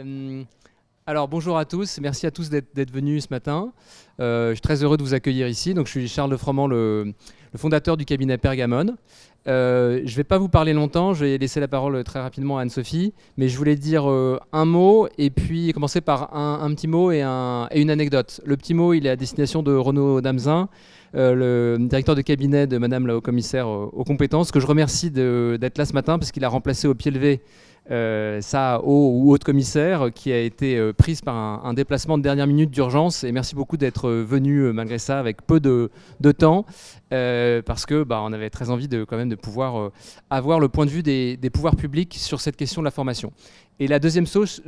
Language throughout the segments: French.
Euh, alors bonjour à tous, merci à tous d'être venus ce matin. Je suis très heureux de vous accueillir ici. Donc, je suis Charles Lefroment, le fondateur du cabinet Pergamon. Je ne vais pas vous parler longtemps, je vais laisser la parole très rapidement à Anne-Sophie, mais je voulais dire un mot et puis commencer par un petit mot et une anecdote. Le petit mot, il est à destination de Renaud Damzin, le directeur de cabinet de Madame la Haut-Commissaire aux compétences, que je remercie d'être là ce matin parce qu'il a remplacé au pied levé sa haut ou haute commissaire qui a été prise par un déplacement de dernière minute d'urgence. Et merci beaucoup d'être venu malgré ça avec peu de temps parce que on avait très envie quand même de pouvoir avoir le point de vue des pouvoirs publics sur cette question de la formation. Et la deuxième chose,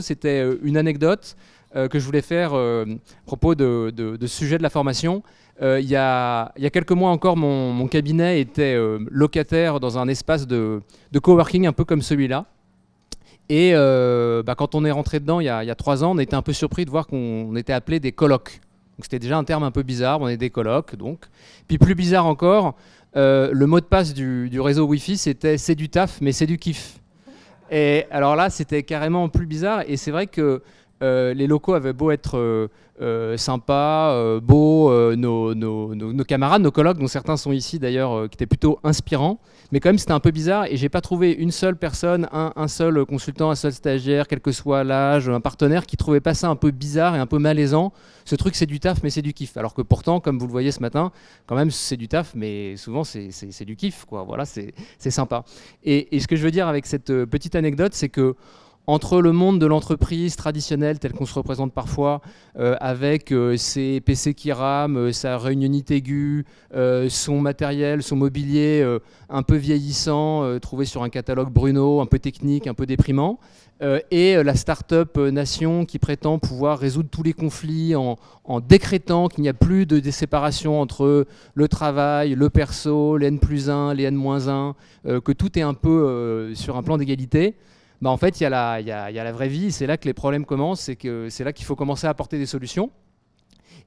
c'était une anecdote que je voulais faire à propos de ce sujet de la formation. Il y a quelques mois encore, mon cabinet était locataire dans un espace de coworking un peu comme celui-là. Et quand on est rentré dedans il y a 3 ans, on était un peu surpris de voir qu'on était appelé des colocs. Donc c'était déjà un terme un peu bizarre, on est des colocs donc. Puis plus bizarre encore, le mot de passe du réseau Wi-Fi c'était « c'est du taf mais c'est du kiff ». Et alors là c'était carrément plus bizarre et c'est vrai que les locaux avaient beau être sympas, beaux, nos camarades, nos collègues, dont certains sont ici d'ailleurs, qui étaient plutôt inspirants, mais quand même c'était un peu bizarre et j'ai pas trouvé une seule personne, un seul consultant, un seul stagiaire, quel que soit l'âge, un partenaire qui trouvait pas ça un peu bizarre et un peu malaisant. Ce truc c'est du taf mais c'est du kiff. Alors que pourtant, comme vous le voyez ce matin, quand même c'est du taf mais souvent c'est du kiff, quoi. Voilà, c'est sympa. Et ce que je veux dire avec cette petite anecdote, c'est que entre le monde de l'entreprise traditionnelle tel qu'on se représente parfois, avec ses PC qui rament, sa réunionnite aiguë, son matériel, son mobilier un peu vieillissant, trouvé sur un catalogue Bruno, un peu technique, un peu déprimant, et la start-up nation qui prétend pouvoir résoudre tous les conflits en décrétant qu'il n'y a plus de séparation entre le travail, le perso, les N+1, les N-1, que tout est un peu sur un plan d'égalité. En fait, il y a la vraie vie, c'est là que les problèmes commencent, c'est là qu'il faut commencer à apporter des solutions.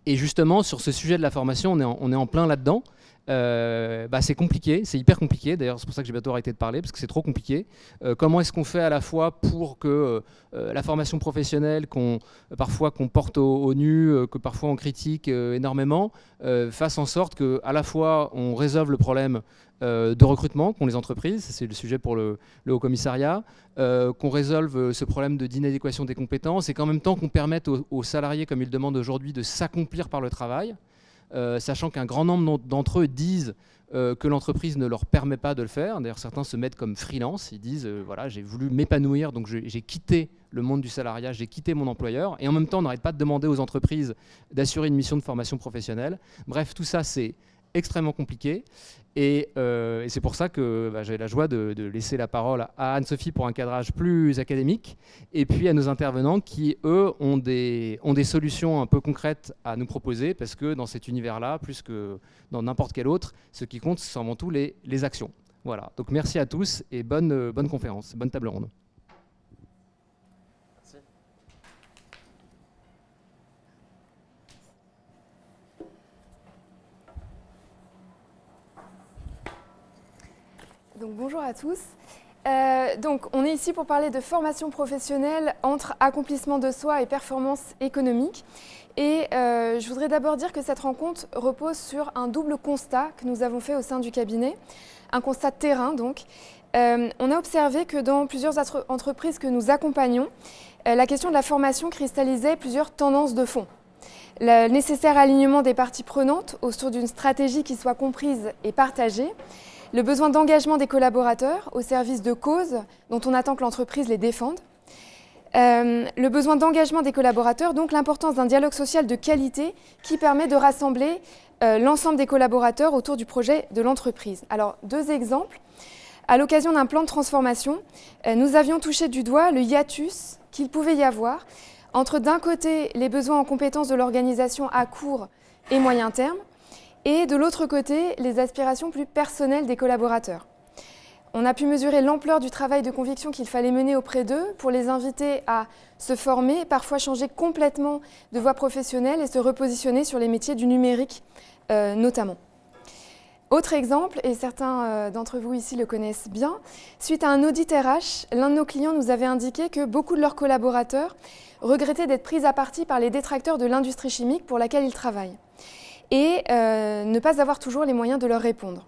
Et justement, sur ce sujet de la formation, on est en plein là-dedans. C'est compliqué, c'est hyper compliqué. D'ailleurs, c'est pour ça que j'ai bientôt arrêté de parler, parce que c'est trop compliqué. Comment est-ce qu'on fait à la fois pour que la formation professionnelle, parfois qu'on porte au nu, que parfois on critique énormément, fasse en sorte qu'à la fois on résolve le problème de recrutement qu'ont les entreprises, c'est le sujet pour le Haut Commissariat, qu'on résolve ce problème d'inadéquation des compétences et qu'en même temps qu'on permette aux salariés, comme ils le demandent aujourd'hui, de s'accomplir par le travail, sachant qu'un grand nombre d'entre eux disent que l'entreprise ne leur permet pas de le faire. D'ailleurs, certains se mettent comme freelance, ils disent voilà, j'ai voulu m'épanouir, donc j'ai quitté le monde du salariat, j'ai quitté mon employeur, et en même temps, on n'arrête pas de demander aux entreprises d'assurer une mission de formation professionnelle. Bref, tout ça, c'est extrêmement compliqué et c'est pour ça que j'ai la joie de laisser la parole à Anne-Sophie pour un cadrage plus académique et puis à nos intervenants qui, eux, ont des solutions un peu concrètes à nous proposer parce que dans cet univers-là, plus que dans n'importe quel autre, ce qui compte, c'est avant tout les actions. Voilà, donc merci à tous et bonne conférence, bonne table ronde. Donc, bonjour à tous. Donc, on est ici pour parler de formation professionnelle entre accomplissement de soi et performance économique. Et je voudrais d'abord dire que cette rencontre repose sur un double constat que nous avons fait au sein du cabinet, un constat de terrain donc. On a observé que dans plusieurs entreprises que nous accompagnons, la question de la formation cristallisait plusieurs tendances de fond. Le nécessaire alignement des parties prenantes autour d'une stratégie qui soit comprise et partagée, le besoin d'engagement des collaborateurs au service de causes dont on attend que l'entreprise les défende, le besoin d'engagement des collaborateurs, donc l'importance d'un dialogue social de qualité qui permet de rassembler l'ensemble des collaborateurs autour du projet de l'entreprise. Alors, 2 exemples. À l'occasion d'un plan de transformation, nous avions touché du doigt le hiatus qu'il pouvait y avoir entre d'un côté les besoins en compétences de l'organisation à court et moyen terme, et de l'autre côté, les aspirations plus personnelles des collaborateurs. On a pu mesurer l'ampleur du travail de conviction qu'il fallait mener auprès d'eux pour les inviter à se former, parfois changer complètement de voie professionnelle et se repositionner sur les métiers du numérique notamment. Autre exemple, et certains d'entre vous ici le connaissent bien, suite à un audit RH, l'un de nos clients nous avait indiqué que beaucoup de leurs collaborateurs regrettaient d'être pris à partie par les détracteurs de l'industrie chimique pour laquelle ils travaillent et ne pas avoir toujours les moyens de leur répondre.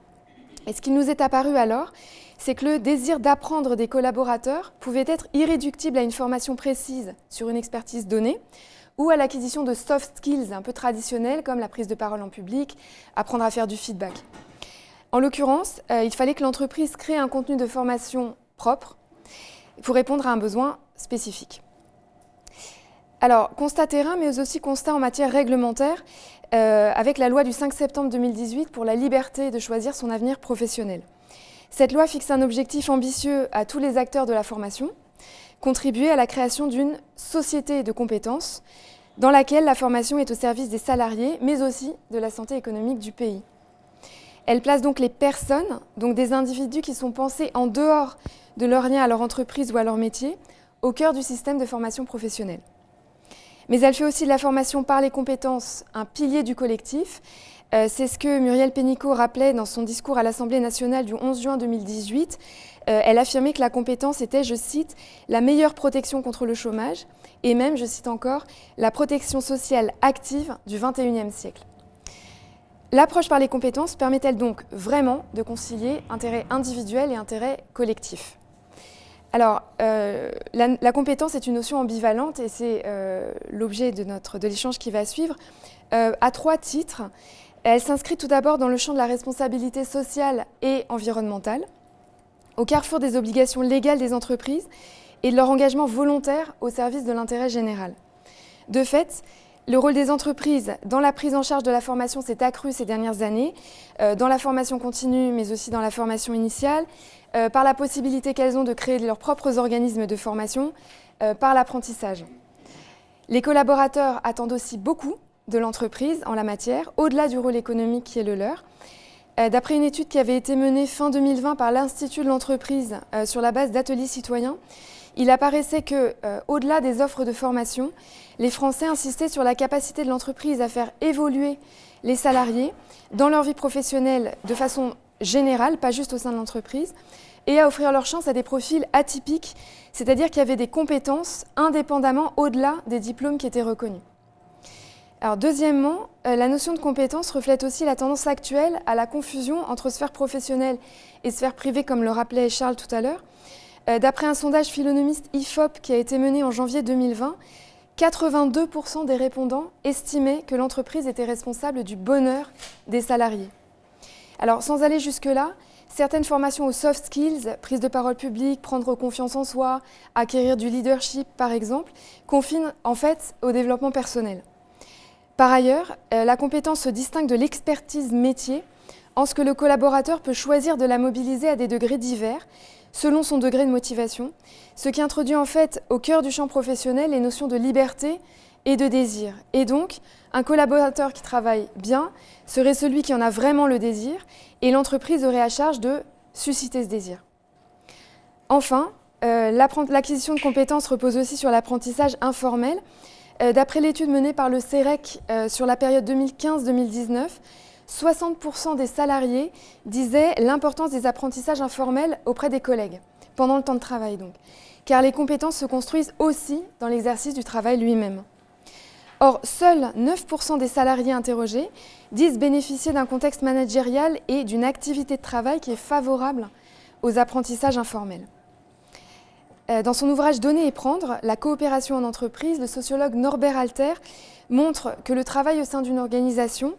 Et ce qui nous est apparu alors, c'est que le désir d'apprendre des collaborateurs pouvait être irréductible à une formation précise sur une expertise donnée ou à l'acquisition de soft skills un peu traditionnels comme la prise de parole en public, apprendre à faire du feedback. En l'occurrence, il fallait que l'entreprise crée un contenu de formation propre pour répondre à un besoin spécifique. Alors, constat terrain, mais aussi constat en matière réglementaire, avec la loi du 5 septembre 2018 pour la liberté de choisir son avenir professionnel. Cette loi fixe un objectif ambitieux à tous les acteurs de la formation, contribuer à la création d'une société de compétences dans laquelle la formation est au service des salariés, mais aussi de la santé économique du pays. Elle place donc les personnes, donc des individus qui sont pensés en dehors de leur lien à leur entreprise ou à leur métier, au cœur du système de formation professionnelle. Mais elle fait aussi de la formation par les compétences un pilier du collectif. C'est ce que Muriel Pénicaud rappelait dans son discours à l'Assemblée nationale du 11 juin 2018. Elle affirmait que la compétence était, je cite, « la meilleure protection contre le chômage » et même, je cite encore, « la protection sociale active du XXIe siècle ». L'approche par les compétences permet-elle donc vraiment de concilier intérêt individuel et intérêt collectif ? Alors, la compétence est une notion ambivalente et c'est l'objet de l'échange qui va suivre. À 3 titres, elle s'inscrit tout d'abord dans le champ de la responsabilité sociale et environnementale, au carrefour des obligations légales des entreprises et de leur engagement volontaire au service de l'intérêt général. De fait, le rôle des entreprises dans la prise en charge de la formation s'est accru ces dernières années, dans la formation continue, mais aussi dans la formation initiale, par la possibilité qu'elles ont de créer leurs propres organismes de formation, par l'apprentissage. Les collaborateurs attendent aussi beaucoup de l'entreprise en la matière, au-delà du rôle économique qui est le leur. D'après une étude qui avait été menée fin 2020 par l'Institut de l'entreprise sur la base d'ateliers citoyens, il apparaissait que, au-delà des offres de formation, les Français insistaient sur la capacité de l'entreprise à faire évoluer les salariés dans leur vie professionnelle de façon générale, pas juste au sein de l'entreprise, et à offrir leur chance à des profils atypiques, c'est-à-dire qu'il y avait des compétences indépendamment au-delà des diplômes qui étaient reconnus. Alors, deuxièmement, la notion de compétence reflète aussi la tendance actuelle à la confusion entre sphère professionnelle et sphère privée, comme le rappelait Charles tout à l'heure. D'après un sondage philonomiste IFOP qui a été mené en janvier 2020, 82% des répondants estimaient que l'entreprise était responsable du bonheur des salariés. Alors, sans aller jusque-là, certaines formations aux soft skills, prise de parole publique, prendre confiance en soi, acquérir du leadership par exemple, confinent en fait au développement personnel. Par ailleurs, la compétence se distingue de l'expertise métier en ce que le collaborateur peut choisir de la mobiliser à des degrés divers, selon son degré de motivation, ce qui introduit en fait au cœur du champ professionnel les notions de liberté et de désir. Et donc, un collaborateur qui travaille bien serait celui qui en a vraiment le désir et l'entreprise aurait à charge de susciter ce désir. Enfin, l'acquisition de compétences repose aussi sur l'apprentissage informel. D'après l'étude menée par le CEREC sur la période 2015-2019, 60% des salariés disaient l'importance des apprentissages informels auprès des collègues, pendant le temps de travail donc, car les compétences se construisent aussi dans l'exercice du travail lui-même. Or, seuls 9% des salariés interrogés disent bénéficier d'un contexte managérial et d'une activité de travail qui est favorable aux apprentissages informels. Dans son ouvrage « Donner et prendre, la coopération en entreprise », le sociologue Norbert Alter montre que le travail au sein d'une organisation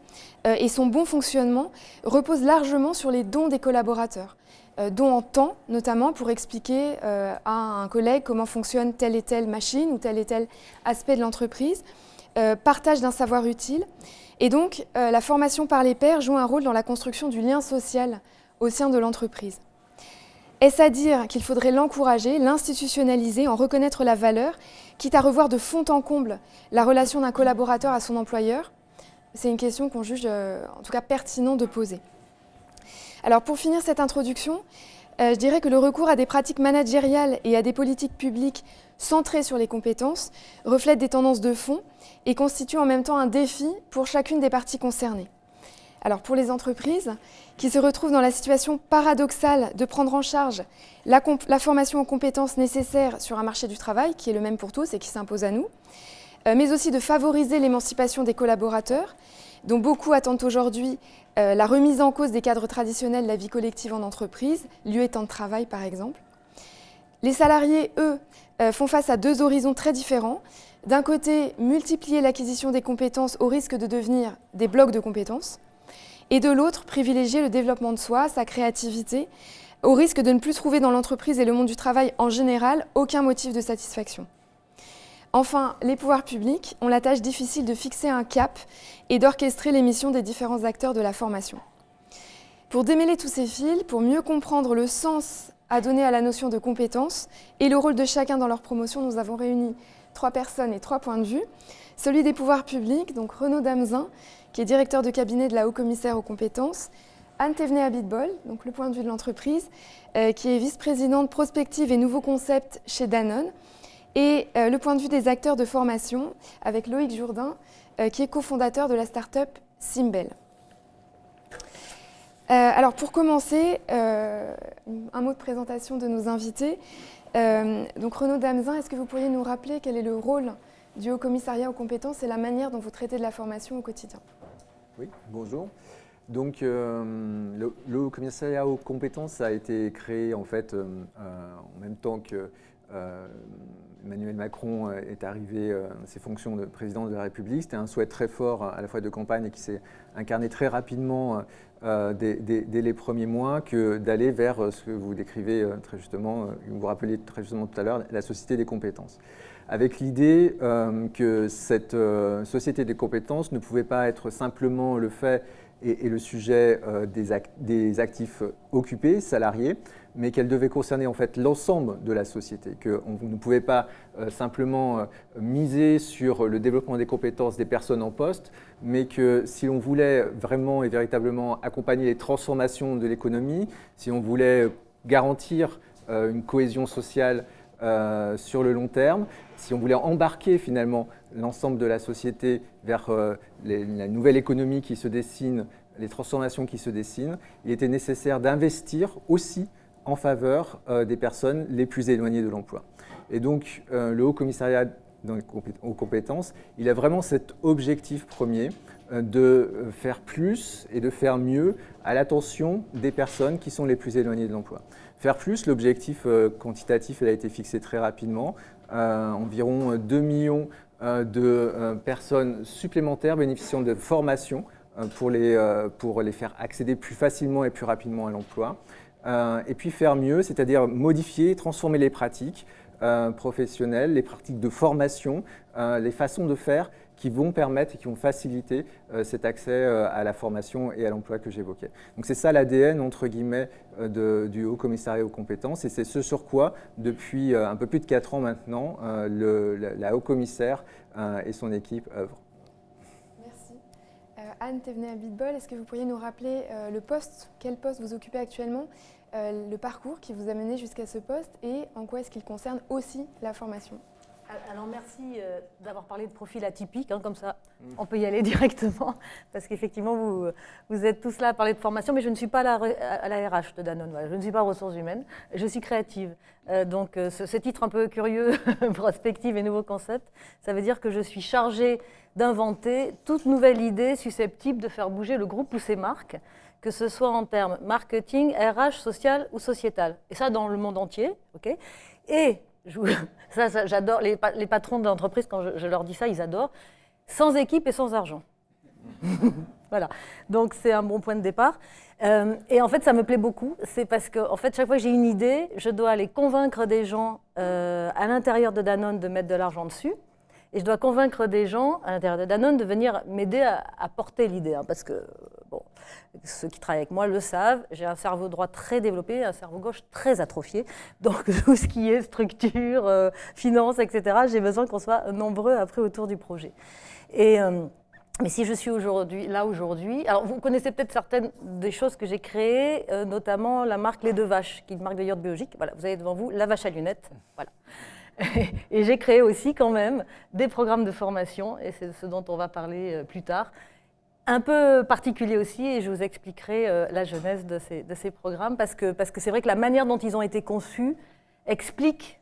et son bon fonctionnement repose largement sur les dons des collaborateurs. Dons en temps, notamment, pour expliquer à un collègue comment fonctionne telle et telle machine ou tel et tel aspect de l'entreprise, partage d'un savoir utile. Et donc, la formation par les pairs joue un rôle dans la construction du lien social au sein de l'entreprise. Est-ce à dire qu'il faudrait l'encourager, l'institutionnaliser, en reconnaître la valeur, quitte à revoir de fond en comble la relation d'un collaborateur à son employeur? C'est une question qu'on juge en tout cas pertinent de poser. Alors pour finir cette introduction, je dirais que le recours à des pratiques managériales et à des politiques publiques centrées sur les compétences reflète des tendances de fond et constitue en même temps un défi pour chacune des parties concernées. Alors pour les entreprises qui se retrouvent dans la situation paradoxale de prendre en charge la formation aux compétences nécessaires sur un marché du travail qui est le même pour tous et qui s'impose à nous, mais aussi de favoriser l'émancipation des collaborateurs, dont beaucoup attendent aujourd'hui la remise en cause des cadres traditionnels de la vie collective en entreprise, lieu et temps de travail par exemple. Les salariés, eux, font face à deux horizons très différents. D'un côté, multiplier l'acquisition des compétences au risque de devenir des blocs de compétences, et de l'autre, privilégier le développement de soi, sa créativité, au risque de ne plus trouver dans l'entreprise et le monde du travail en général aucun motif de satisfaction. Enfin, les pouvoirs publics ont la tâche difficile de fixer un cap et d'orchestrer les missions des différents acteurs de la formation. Pour démêler tous ces fils, pour mieux comprendre le sens à donner à la notion de compétence et le rôle de chacun dans leur promotion, nous avons réuni 3 personnes et 3 points de vue. Celui des pouvoirs publics, donc Renaud Damezin, qui est directeur de cabinet de la Haut-Commissaire aux compétences, Anne Thévenet-Abitbol, donc le point de vue de l'entreprise, qui est vice-présidente prospective et nouveaux concepts chez Danone, et le point de vue des acteurs de formation, avec Loïc Jourdain, qui est cofondateur de la start-up Simbel. Alors pour commencer, un mot de présentation de nos invités. Donc Renaud Damezin, est-ce que vous pourriez nous rappeler quel est le rôle du Haut-Commissariat aux compétences et la manière dont vous traitez de la formation au quotidien? Oui, bonjour. Donc le Haut-Commissariat aux compétences a été créé en fait en même temps que Emmanuel Macron est arrivé à ses fonctions de président de la République. C'était un souhait très fort à la fois de campagne et qui s'est incarné très rapidement dès les premiers mois, que d'aller vers ce que vous décrivez très justement, vous rappelez très justement tout à l'heure, la société des compétences. Avec l'idée que cette société des compétences ne pouvait pas être simplement le fait et le sujet des actifs occupés, salariés, mais qu'elle devait concerner en fait l'ensemble de la société, qu'on ne pouvait pas simplement miser sur le développement des compétences des personnes en poste, mais que si on voulait vraiment et véritablement accompagner les transformations de l'économie, si on voulait garantir une cohésion sociale sur le long terme, si on voulait embarquer finalement l'ensemble de la société vers la nouvelle économie qui se dessine, les transformations qui se dessinent, il était nécessaire d'investir aussi en faveur des personnes les plus éloignées de l'emploi. Et donc le Haut-Commissariat aux compétences, il a vraiment cet objectif premier de faire plus et de faire mieux à l'attention des personnes qui sont les plus éloignées de l'emploi. Faire plus, l'objectif quantitatif il a été fixé très rapidement, environ 2 millions de personnes supplémentaires bénéficiant de formations pour les faire accéder plus facilement et plus rapidement à l'emploi. Et puis faire mieux, c'est-à-dire modifier, transformer les pratiques professionnelles, les pratiques de formation, les façons de faire qui vont permettre et qui vont faciliter cet accès à la formation et à l'emploi que j'évoquais. Donc c'est ça l'ADN, entre guillemets, du Haut-Commissariat aux compétences, et c'est ce sur quoi, depuis un peu plus de 4 ans maintenant, la Haut-Commissaire et son équipe œuvrent. Merci. Anne Thévenet-Abitbol, est-ce que vous pourriez nous rappeler le poste, quel poste vous occupez actuellement, le parcours qui vous a mené jusqu'à ce poste et en quoi est-ce qu'il concerne aussi la formation? Alors merci d'avoir parlé de profil atypique, comme ça on peut y aller directement, parce qu'effectivement vous êtes tous là à parler de formation, mais je ne suis pas à la RH de Danone, voilà, je ne suis pas ressources humaines, je suis créative. Donc ce titre un peu curieux, prospective et nouveau concept, ça veut dire que je suis chargée d'inventer toute nouvelle idée susceptible de faire bouger le groupe ou ses marques, que ce soit en termes marketing, RH, social ou sociétal. Et ça dans le monde entier, ok. Et ça, j'adore, les patrons d'entreprise, quand je leur dis ça, ils adorent. Sans équipe et sans argent. Voilà, donc c'est un bon point de départ. Et en fait, ça me plaît beaucoup. C'est parce que, en fait, chaque fois que j'ai une idée, je dois aller convaincre des gens à l'intérieur de Danone de mettre de l'argent dessus. Et je dois convaincre des gens à l'intérieur de Danone de venir m'aider à porter l'idée. Parce que, bon, ceux qui travaillent avec moi le savent, j'ai un cerveau droit très développé, un cerveau gauche très atrophié. Donc tout ce qui est structure, finance, etc., j'ai besoin qu'on soit nombreux après autour du projet. Mais si je suis là aujourd'hui, alors vous connaissez peut-être certaines des choses que j'ai créées, notamment la marque Les Deux Vaches, qui est une marque de yaourt biologique. Voilà, vous avez devant vous la vache à lunettes. Voilà. Et j'ai créé aussi quand même des programmes de formation, et c'est ce dont on va parler plus tard, un peu particulier aussi, et je vous expliquerai la genèse de ces programmes, parce que c'est vrai que la manière dont ils ont été conçus explique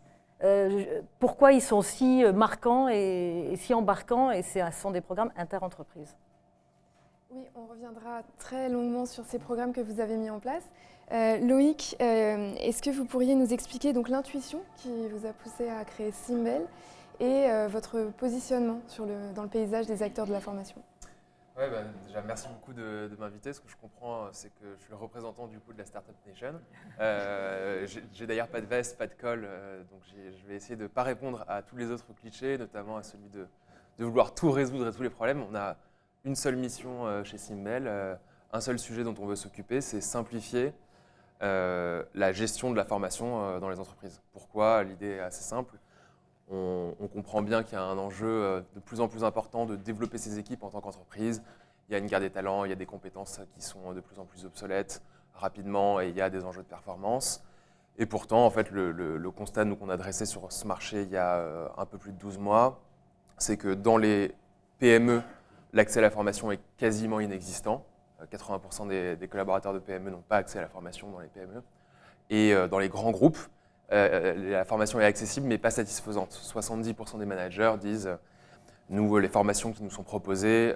pourquoi ils sont si marquants et si embarquants, et ce sont des programmes inter-entreprises. Oui, on reviendra très longuement sur ces programmes que vous avez mis en place. Loïc, est-ce que vous pourriez nous expliquer donc l'intuition qui vous a poussé à créer Simbel et votre positionnement dans le paysage des acteurs de la formation? Ouais, déjà, merci beaucoup de m'inviter. Ce que je comprends, c'est que je suis le représentant du coup de la Startup Nation. J'ai d'ailleurs pas de veste, pas de col, donc je vais essayer de ne pas répondre à tous les autres clichés, notamment à celui de vouloir tout résoudre et tous les problèmes. On a une seule mission chez Simbel, un seul sujet dont on veut s'occuper, c'est simplifier la gestion de la formation dans les entreprises. Pourquoi? L'idée est assez simple. On comprend bien qu'il y a un enjeu de plus en plus important de développer ses équipes en tant qu'entreprise. Il y a une guerre des talents, il y a des compétences qui sont de plus en plus obsolètes rapidement et il y a des enjeux de performance. Et pourtant, en fait, le constat qu'on a dressé sur ce marché il y a un peu plus de 12 mois, c'est que dans les PME, l'accès à la formation est quasiment inexistant. 80% des collaborateurs de PME n'ont pas accès à la formation dans les PME. Et dans les grands groupes, la formation est accessible mais pas satisfaisante. 70% des managers disent nous, les formations qui nous sont proposées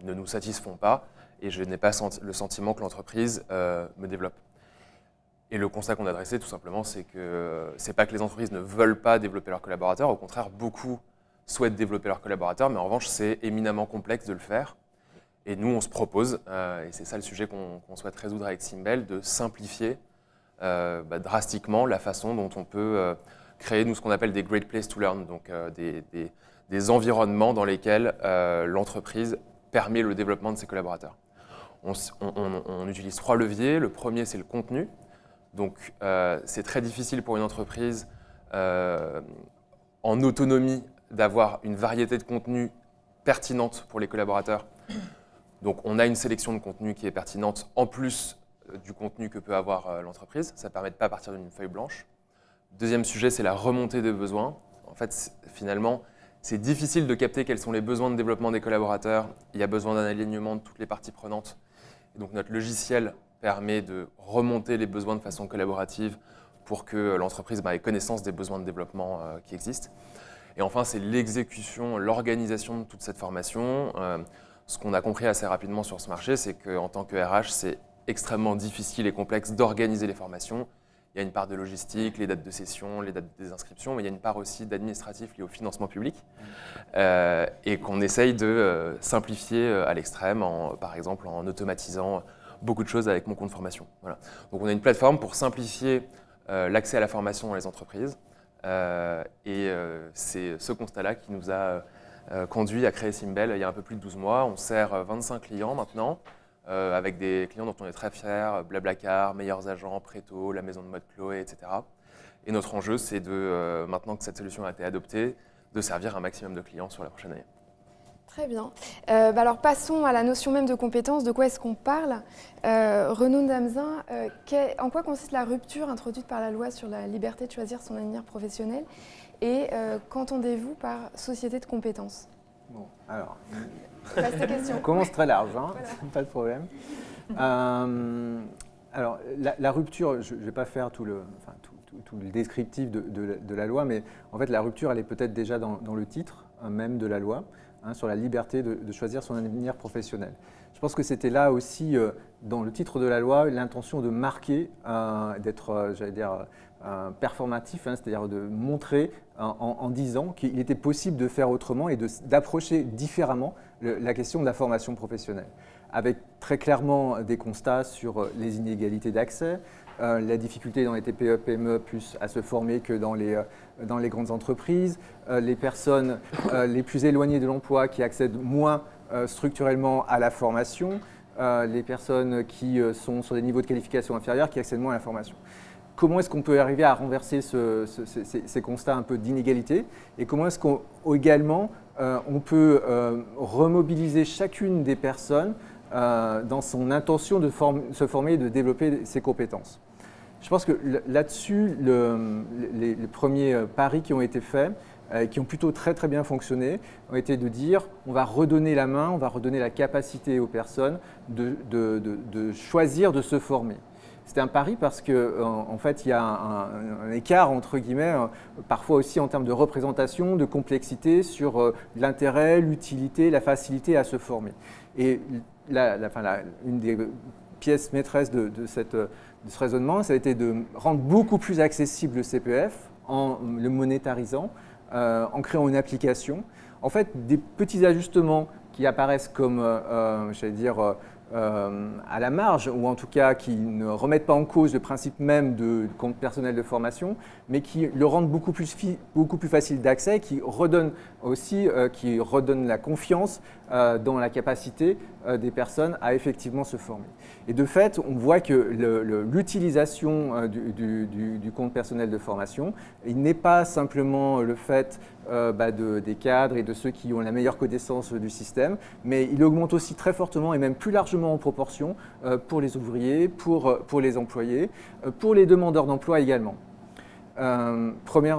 ne nous satisfont pas et je n'ai pas le sentiment que l'entreprise me développe. Et le constat qu'on a dressé tout simplement, c'est que c'est pas que les entreprises ne veulent pas développer leurs collaborateurs, au contraire beaucoup souhaitent développer leurs collaborateurs, mais en revanche c'est éminemment complexe de le faire. Et nous on se propose, et c'est ça le sujet qu'on souhaite résoudre avec Simbel, de simplifier drastiquement la façon dont on peut créer ce qu'on appelle des great places to learn, donc des environnements dans lesquels l'entreprise permet le développement de ses collaborateurs. On utilise 3 leviers. Le premier, c'est le contenu. Donc c'est très difficile pour une entreprise en autonomie d'avoir une variété de contenus pertinente pour les collaborateurs. Donc on a une sélection de contenus qui est pertinente en plus du contenu que peut avoir l'entreprise. Ça permet de ne pas partir d'une feuille blanche. Deuxième sujet, c'est la remontée des besoins. En fait, finalement, c'est difficile de capter quels sont les besoins de développement des collaborateurs. Il y a besoin d'un alignement de toutes les parties prenantes. Et donc notre logiciel permet de remonter les besoins de façon collaborative pour que l'entreprise ait connaissance des besoins de développement qui existent. Et enfin, c'est l'exécution, l'organisation de toute cette formation. Ce qu'on a compris assez rapidement sur ce marché, c'est qu'en tant que RH, c'est extrêmement difficile et complexe d'organiser les formations. Il y a une part de logistique, les dates de session, les dates des inscriptions, mais il y a une part aussi d'administratif lié au financement public et qu'on essaye de simplifier à l'extrême, par exemple en automatisant beaucoup de choses avec mon compte formation. Voilà. Donc on a une plateforme pour simplifier l'accès à la formation dans les entreprises et c'est ce constat-là qui nous a conduit à créer Simbel il y a un peu plus de 12 mois. On sert 25 clients maintenant, avec des clients dont on est très fiers, Blablacar, Meilleurs Agents, Préto, la maison de mode Chloé, etc. Et notre enjeu, c'est de, maintenant que cette solution a été adoptée, de servir un maximum de clients sur la prochaine année. Très bien. Alors passons à la notion même de compétence. De quoi est-ce qu'on parle? Renaud Damzin, en quoi consiste la rupture introduite par la loi sur la liberté de choisir son avenir professionnel et qu'entendez-vous par société de compétences? Bon, alors, question. on commence très large, hein, Voilà. pas de problème. Alors, la rupture, je ne vais pas faire tout le descriptif de la loi, mais en fait, la rupture, elle est peut-être déjà dans le titre même de la loi, hein, sur la liberté de choisir son avenir professionnel. Je pense que c'était là aussi, dans le titre de la loi, l'intention de marquer, d'être, j'allais dire, performatif, hein, c'est-à-dire de montrer en disant qu'il était possible de faire autrement et d'approcher différemment la question de la formation professionnelle, avec très clairement des constats sur les inégalités d'accès, la difficulté dans les TPE, PME plus à se former que dans les grandes entreprises, les personnes les plus éloignées de l'emploi qui accèdent moins structurellement à la formation, les personnes qui sont sur des niveaux de qualification inférieurs qui accèdent moins à la formation. Comment est-ce qu'on peut arriver à renverser ces constats un peu d'inégalité et comment est-ce qu'également on peut remobiliser chacune des personnes dans son intention de se former et de développer ses compétences. Je pense que là-dessus, les premiers paris qui ont été faits qui ont plutôt très très bien fonctionné, ont été de dire on va redonner la main, on va redonner la capacité aux personnes de choisir de se former. C'était un pari parce qu'en fait, il y a un écart, entre guillemets, parfois aussi en termes de représentation, de complexité sur l'intérêt, l'utilité, la facilité à se former. Et une des pièces maîtresses de ce raisonnement, ça a été de rendre beaucoup plus accessible le CPF en le monétarisant, en créant une application. En fait, des petits ajustements qui apparaissent comme, j'allais dire, à la marge, ou en tout cas qui ne remettent pas en cause le principe même du compte personnel de formation, mais qui le rendent beaucoup plus facile d'accès, qui redonnent aussi la confiance dans la capacité des personnes à effectivement se former. Et de fait, on voit que l'utilisation du compte personnel de formation, il n'est pas simplement le fait des cadres et de ceux qui ont la meilleure connaissance du système, mais il augmente aussi très fortement et même plus largement en proportion pour les ouvriers, pour les employés, pour les demandeurs d'emploi également. Premier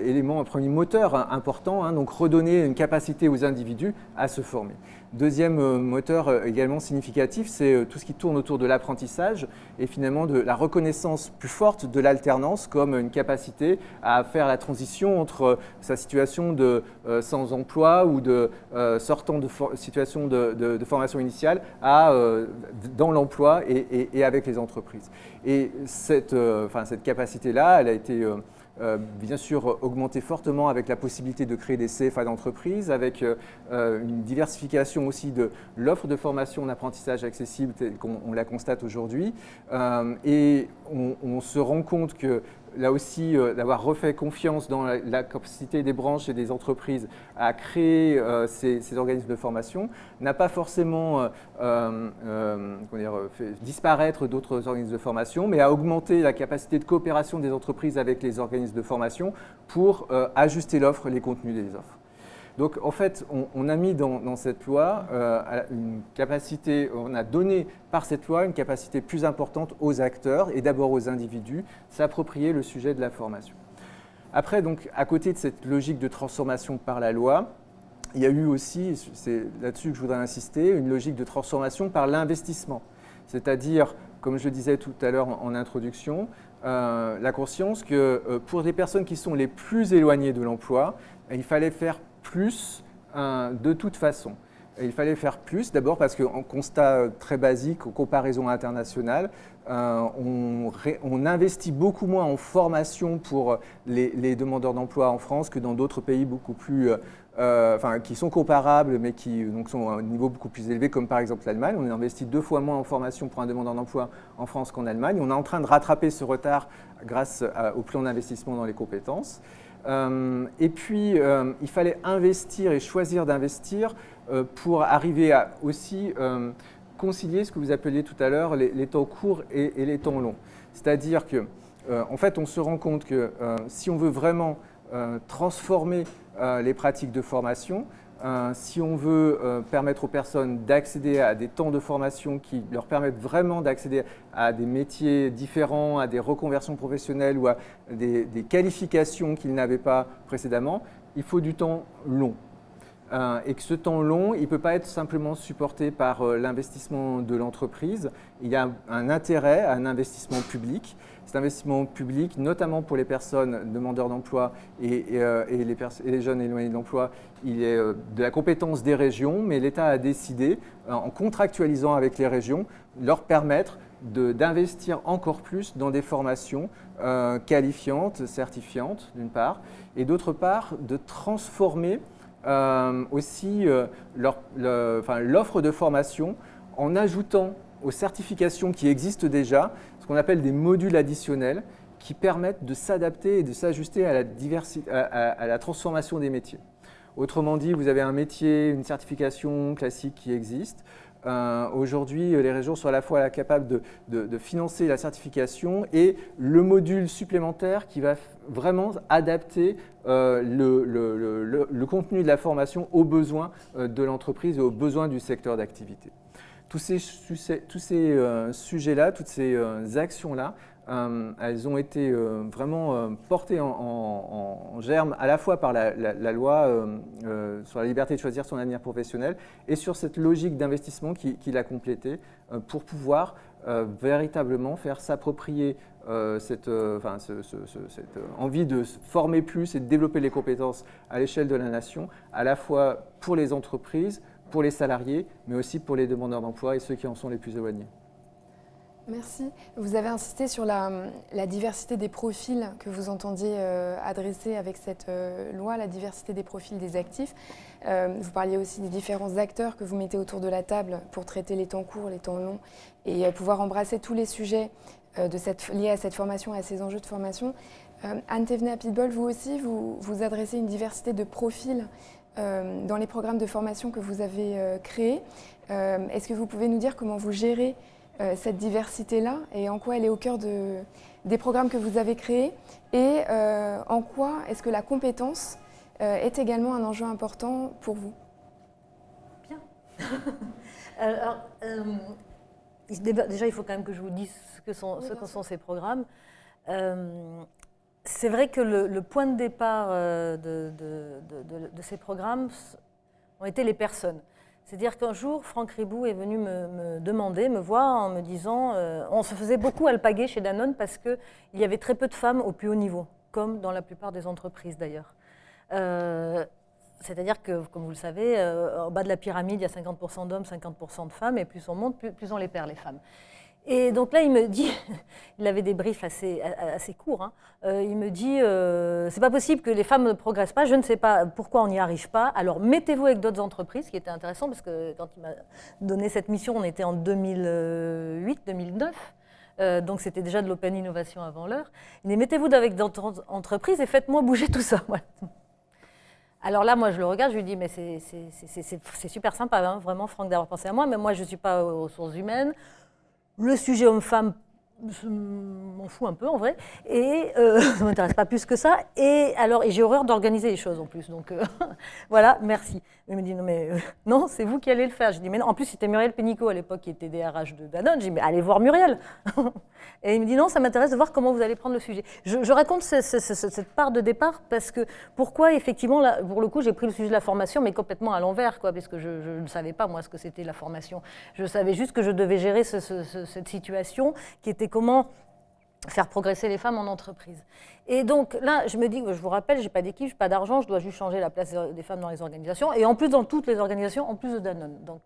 élément, un premier moteur important, donc redonner une capacité aux individus à se former. Deuxième moteur également significatif, c'est tout ce qui tourne autour de l'apprentissage et finalement de la reconnaissance plus forte de l'alternance comme une capacité à faire la transition entre sa situation de sans emploi ou de sortant de situation de formation initiale dans l'emploi et avec les entreprises. Et cette capacité-là, elle a été bien sûr augmentée fortement avec la possibilité de créer des CFA d'entreprise, avec une diversification aussi de l'offre de formation d'apprentissage accessible telle qu'on la constate aujourd'hui. Et on se rend compte que là aussi, d'avoir refait confiance dans la capacité des branches et des entreprises à créer ces organismes de formation n'a pas forcément fait disparaître d'autres organismes de formation, mais a augmenté la capacité de coopération des entreprises avec les organismes de formation pour ajuster l'offre, les contenus des offres. Donc en fait, on a mis dans cette loi une capacité, on a donné par cette loi une capacité plus importante aux acteurs et d'abord aux individus s'approprier le sujet de la formation. Après, donc, à côté de cette logique de transformation par la loi, il y a eu aussi, c'est là-dessus que je voudrais insister, une logique de transformation par l'investissement. C'est-à-dire, comme je le disais tout à l'heure en introduction, la conscience que pour les personnes qui sont les plus éloignées de l'emploi, il fallait faire plus de toute façon. Et il fallait faire plus, d'abord parce qu'en constat très basique, en comparaison internationale, on investit beaucoup moins en formation pour les demandeurs d'emploi en France que dans d'autres pays beaucoup plus, qui sont comparables mais qui donc, sont à un niveau beaucoup plus élevé, comme par exemple l'Allemagne. On investit 2 fois moins en formation pour un demandeur d'emploi en France qu'en Allemagne. On est en train de rattraper ce retard grâce au plan d'investissement dans les compétences. Et puis, il fallait investir et choisir d'investir pour arriver à aussi concilier ce que vous appeliez tout à l'heure les temps courts et les temps longs. C'est-à-dire que, en fait, on se rend compte que si on veut vraiment transformer les pratiques de formation, si on veut permettre aux personnes d'accéder à des temps de formation qui leur permettent vraiment d'accéder à des métiers différents, à des reconversions professionnelles ou à des qualifications qu'ils n'avaient pas précédemment, il faut du temps long. Et que ce temps long, il ne peut pas être simplement supporté par l'investissement de l'entreprise. Il y a un intérêt à un investissement public. Cet investissement public, notamment pour les personnes demandeurs d'emploi et les jeunes éloignés de l'emploi, il est de la compétence des régions, mais l'État a décidé, en contractualisant avec les régions, leur permettre d'investir encore plus dans des formations qualifiantes, certifiantes, d'une part, et d'autre part, de transformer aussi l'offre de formation en ajoutant aux certifications qui existent déjà ce qu'on appelle des modules additionnels qui permettent de s'adapter et de s'ajuster à la transformation des métiers. Autrement dit, vous avez un métier, une certification classique qui existe. Aujourd'hui, les régions sont à la fois capables de financer la certification et le module supplémentaire qui va vraiment adapter le contenu de la formation aux besoins de l'entreprise et aux besoins du secteur d'activité. tous ces sujets-là, toutes ces actions-là, elles ont été vraiment portées en germe à la fois par la loi sur la liberté de choisir son avenir professionnel et sur cette logique d'investissement qui l'a complétée pour pouvoir véritablement faire s'approprier cette envie de se former plus et de développer les compétences à l'échelle de la nation, à la fois pour les entreprises, pour les salariés, mais aussi pour les demandeurs d'emploi et ceux qui en sont les plus éloignés. Merci. Vous avez insisté sur la diversité des profils que vous entendiez adresser avec cette loi, la diversité des profils des actifs. Vous parliez aussi des différents acteurs que vous mettez autour de la table pour traiter les temps courts, les temps longs et pouvoir embrasser tous les sujets liés à cette formation et à ces enjeux de formation. Anne Thévenet-Pitbull, vous aussi, vous adressez une diversité de profils dans les programmes de formation que vous avez créés. Est-ce que vous pouvez nous dire comment vous gérez cette diversité-là et en quoi elle est au cœur des programmes que vous avez créés et en quoi est-ce que la compétence est également un enjeu important pour vous? Bien. Alors, déjà, il faut quand même que je vous dise ce que sont ces programmes. C'est vrai que le point de départ de ces programmes ont été les personnes. C'est-à-dire qu'un jour, Franck Ribou est venu me demander, me voir en me disant on se faisait beaucoup alpaguer chez Danone parce qu'il y avait très peu de femmes au plus haut niveau, comme dans la plupart des entreprises d'ailleurs. C'est-à-dire que, comme vous le savez, en bas de la pyramide, il y a 50% d'hommes, 50% de femmes, et plus on monte, plus on les perd, les femmes. Et donc là, il me dit, il avait des briefs assez courts, hein, il me dit c'est pas possible que les femmes ne progressent pas, je ne sais pas pourquoi on n'y arrive pas, alors mettez-vous avec d'autres entreprises, ce qui était intéressant parce que quand il m'a donné cette mission, on était en 2008-2009, donc c'était déjà de l'open innovation avant l'heure. Il dit mettez-vous avec d'autres entreprises et faites-moi bouger tout ça. Voilà. Alors là, moi, je le regarde, je lui dis mais c'est super sympa, hein, vraiment, Franck, d'avoir pensé à moi, mais moi, je ne suis pas aux ressources humaines. Le sujet homme-femme, je m'en fous un peu en vrai, et ça ne m'intéresse pas plus que ça. Et j'ai horreur d'organiser les choses en plus, donc voilà, merci. Il me dit non, c'est vous qui allez le faire. Je dis mais non, en plus c'était Muriel Pénicaud à l'époque qui était DRH de Danone. Je dis mais allez voir Muriel. Et il me dit non, ça m'intéresse de voir comment vous allez prendre le sujet. Je raconte cette part de départ parce que pourquoi effectivement, là, pour le coup, j'ai pris le sujet de la formation mais complètement à l'envers, quoi, parce que je ne savais pas moi ce que c'était la formation. Je savais juste que je devais gérer cette situation qui était comment faire progresser les femmes en entreprise. Et donc là, je me dis, je vous rappelle, je n'ai pas d'équipe, je n'ai pas d'argent, je dois juste changer la place des femmes dans les organisations, et en plus dans toutes les organisations, en plus de Danone. Donc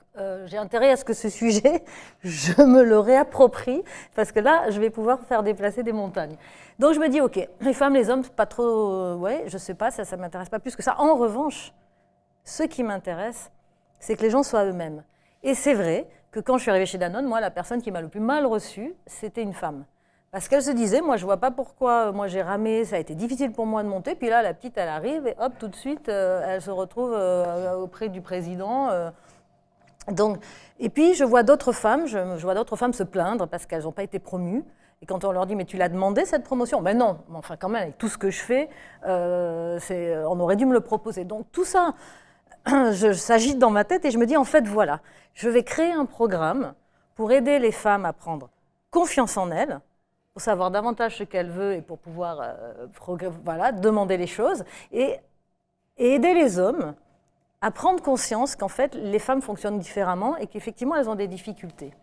j'ai intérêt à ce que ce sujet, je me le réapproprie, parce que là, je vais pouvoir faire déplacer des montagnes. Donc je me dis, ok, les femmes, les hommes, pas trop, ouais, je ne sais pas, ça ne m'intéresse pas plus que ça. En revanche, ce qui m'intéresse, c'est que les gens soient eux-mêmes. Et c'est vrai que quand je suis arrivée chez Danone, moi, la personne qui m'a le plus mal reçue, c'était une femme. Parce qu'elle se disait, moi je ne vois pas pourquoi, moi j'ai ramé, ça a été difficile pour moi de monter, puis là la petite elle arrive et hop, tout de suite elle se retrouve auprès du président. Donc, et puis je vois d'autres femmes, se plaindre parce qu'elles n'ont pas été promues. Et quand on leur dit, mais tu l'as demandé cette promotion? Ben non, mais enfin quand même avec tout ce que je fais, on aurait dû me le proposer. Donc tout ça, s'agite dans ma tête et je me dis, en fait voilà, je vais créer un programme pour aider les femmes à prendre confiance en elles, pour savoir davantage ce qu'elle veut et pour pouvoir demander les choses, et aider les hommes à prendre conscience qu'en fait, les femmes fonctionnent différemment et qu'effectivement, elles ont des difficultés.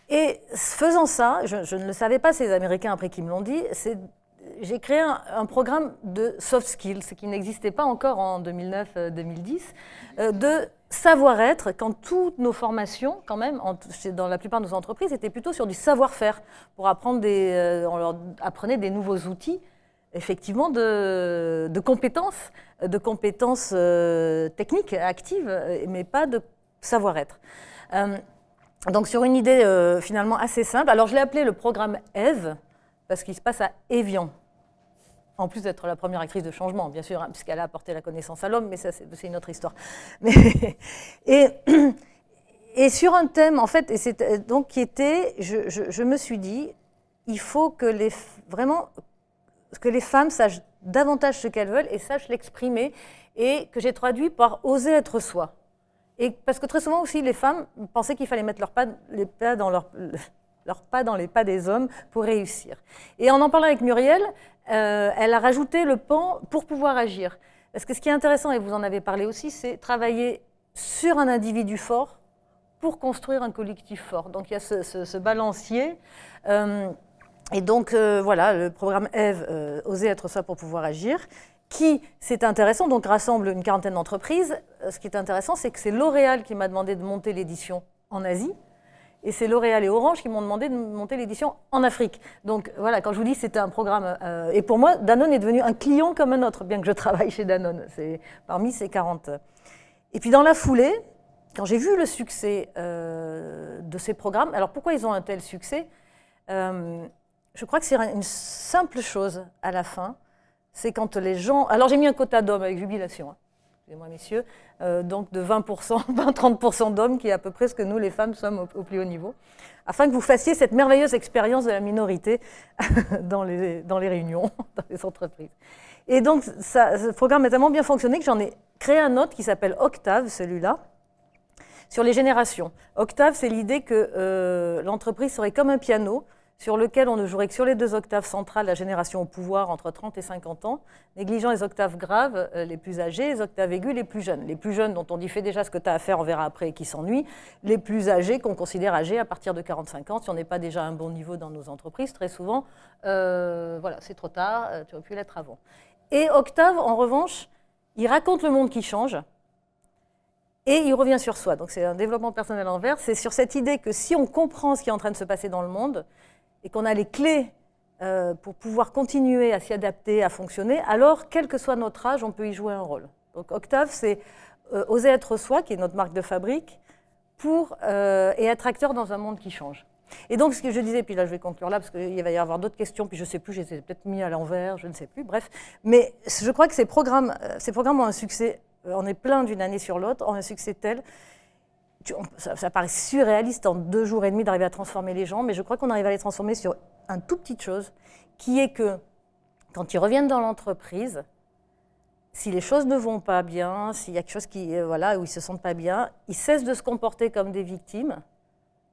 Et faisant ça, je ne le savais pas, c'est les Américains après qui me l'ont dit, j'ai créé un programme de soft skills, ce qui n'existait pas encore en 2009-2010, de savoir-être, quand toutes nos formations, quand même, dans la plupart de nos entreprises, étaient plutôt sur du savoir-faire, pour apprendre on leur apprenait des nouveaux outils, effectivement, de compétences techniques, actives, mais pas de savoir-être. Donc sur une idée finalement assez simple, alors je l'ai appelé le programme Ève, parce qu'il se passe à Évian. En plus d'être la première actrice de changement, bien sûr, hein, puisqu'elle a apporté la connaissance à l'homme, mais ça, c'est une autre histoire. Et sur un thème, en fait, donc qui était, je me suis dit, il faut que les femmes sachent davantage ce qu'elles veulent et sachent l'exprimer, et que j'ai traduit par oser être soi. Et parce que très souvent aussi, les femmes pensaient qu'il fallait mettre leurs pas dans les pas des hommes pour réussir. Et en parlant avec Muriel, elle a rajouté le pan pour pouvoir agir. Parce que ce qui est intéressant, et vous en avez parlé aussi, c'est travailler sur un individu fort pour construire un collectif fort. Donc il y a ce balancier. Et donc voilà, le programme Eve, Oser être soi pour pouvoir agir, qui, c'est intéressant, donc rassemble une quarantaine d'entreprises. Ce qui est intéressant, c'est que c'est L'Oréal qui m'a demandé de monter l'édition en Asie. Et c'est L'Oréal et Orange qui m'ont demandé de monter l'édition en Afrique. Donc voilà, quand je vous dis c'était un programme... et pour moi, Danone est devenu un client comme un autre, bien que je travaille chez Danone. C'est parmi ces 40. Et puis dans la foulée, quand j'ai vu le succès de ces programmes, alors pourquoi ils ont un tel succès? Je crois que c'est une simple chose à la fin, c'est quand les gens... Alors j'ai mis un quota d'hommes avec jubilation, hein. Excusez-moi messieurs, donc de 20%, 20-30% d'hommes, qui est à peu près ce que nous les femmes sommes au plus haut niveau, afin que vous fassiez cette merveilleuse expérience de la minorité dans les réunions, dans les entreprises. Et donc ce programme a tellement bien fonctionné que j'en ai créé un autre qui s'appelle Octave, celui-là, sur les générations. Octave, c'est l'idée que l'entreprise serait comme un piano, sur lequel on ne jouerait que sur les 2 octaves centrales, la génération au pouvoir entre 30 et 50 ans, négligeant les octaves graves, les plus âgés, les octaves aigus, les plus jeunes. Les plus jeunes dont on dit fais déjà ce que tu as à faire, on verra après, et qui s'ennuient. Les plus âgés, qu'on considère âgés à partir de 45 ans, si on n'est pas déjà à un bon niveau dans nos entreprises, très souvent, voilà, c'est trop tard, tu aurais pu l'être avant. Et Octave, en revanche, il raconte le monde qui change, et il revient sur soi. Donc c'est un développement personnel envers, c'est sur cette idée que si on comprend ce qui est en train de se passer dans le monde, et qu'on a les clés pour pouvoir continuer à s'y adapter, à fonctionner, alors, quel que soit notre âge, on peut y jouer un rôle. Donc Octave, c'est Oser être soi, qui est notre marque de fabrique, et être acteur dans un monde qui change. Et donc, ce que je disais, puis là, je vais conclure là, parce qu'il va y avoir d'autres questions, puis je ne sais plus, je les ai peut-être mis à l'envers, je ne sais plus, bref. Mais je crois que ces programmes ont un succès, on est plein d'une année sur l'autre, ont un succès tel... Ça paraît surréaliste en 2 jours et demi d'arriver à transformer les gens, mais je crois qu'on arrive à les transformer sur une toute petite chose, qui est que quand ils reviennent dans l'entreprise, si les choses ne vont pas bien, s'il y a quelque chose où ils ne se sentent pas bien, ils cessent de se comporter comme des victimes,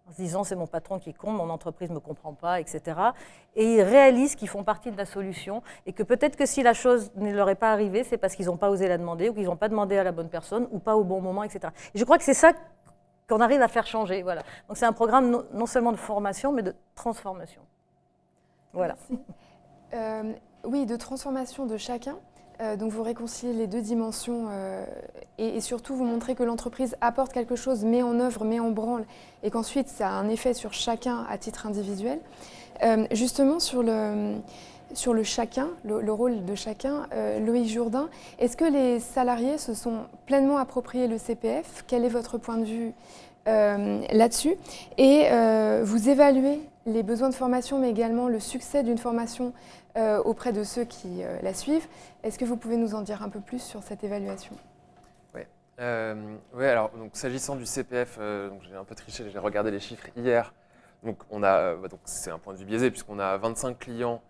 en se disant c'est mon patron qui est con, mon entreprise ne me comprend pas, etc. Et ils réalisent qu'ils font partie de la solution et que peut-être que si la chose ne leur est pas arrivée, c'est parce qu'ils n'ont pas osé la demander ou qu'ils n'ont pas demandé à la bonne personne ou pas au bon moment, etc. Et je crois que c'est ça qu'on arrive à faire changer. Voilà. Donc c'est un programme non seulement de formation, mais de transformation. Voilà. Oui, de transformation de chacun. Donc vous réconciliez les 2 dimensions et surtout vous montrez que l'entreprise apporte quelque chose, met en œuvre, met en branle et qu'ensuite ça a un effet sur chacun à titre individuel. Justement sur le chacun, le rôle de chacun, Loïc Jourdain, est-ce que les salariés se sont pleinement appropriés le CPF? Quel est votre point de vue là-dessus? Et vous évaluez les besoins de formation, mais également le succès d'une formation auprès de ceux qui la suivent. Est-ce que vous pouvez nous en dire un peu plus sur cette évaluation? Oui, alors s'agissant du CPF, j'ai un peu triché, j'ai regardé les chiffres hier. Donc c'est un point de vue biaisé puisqu'on a 25 clients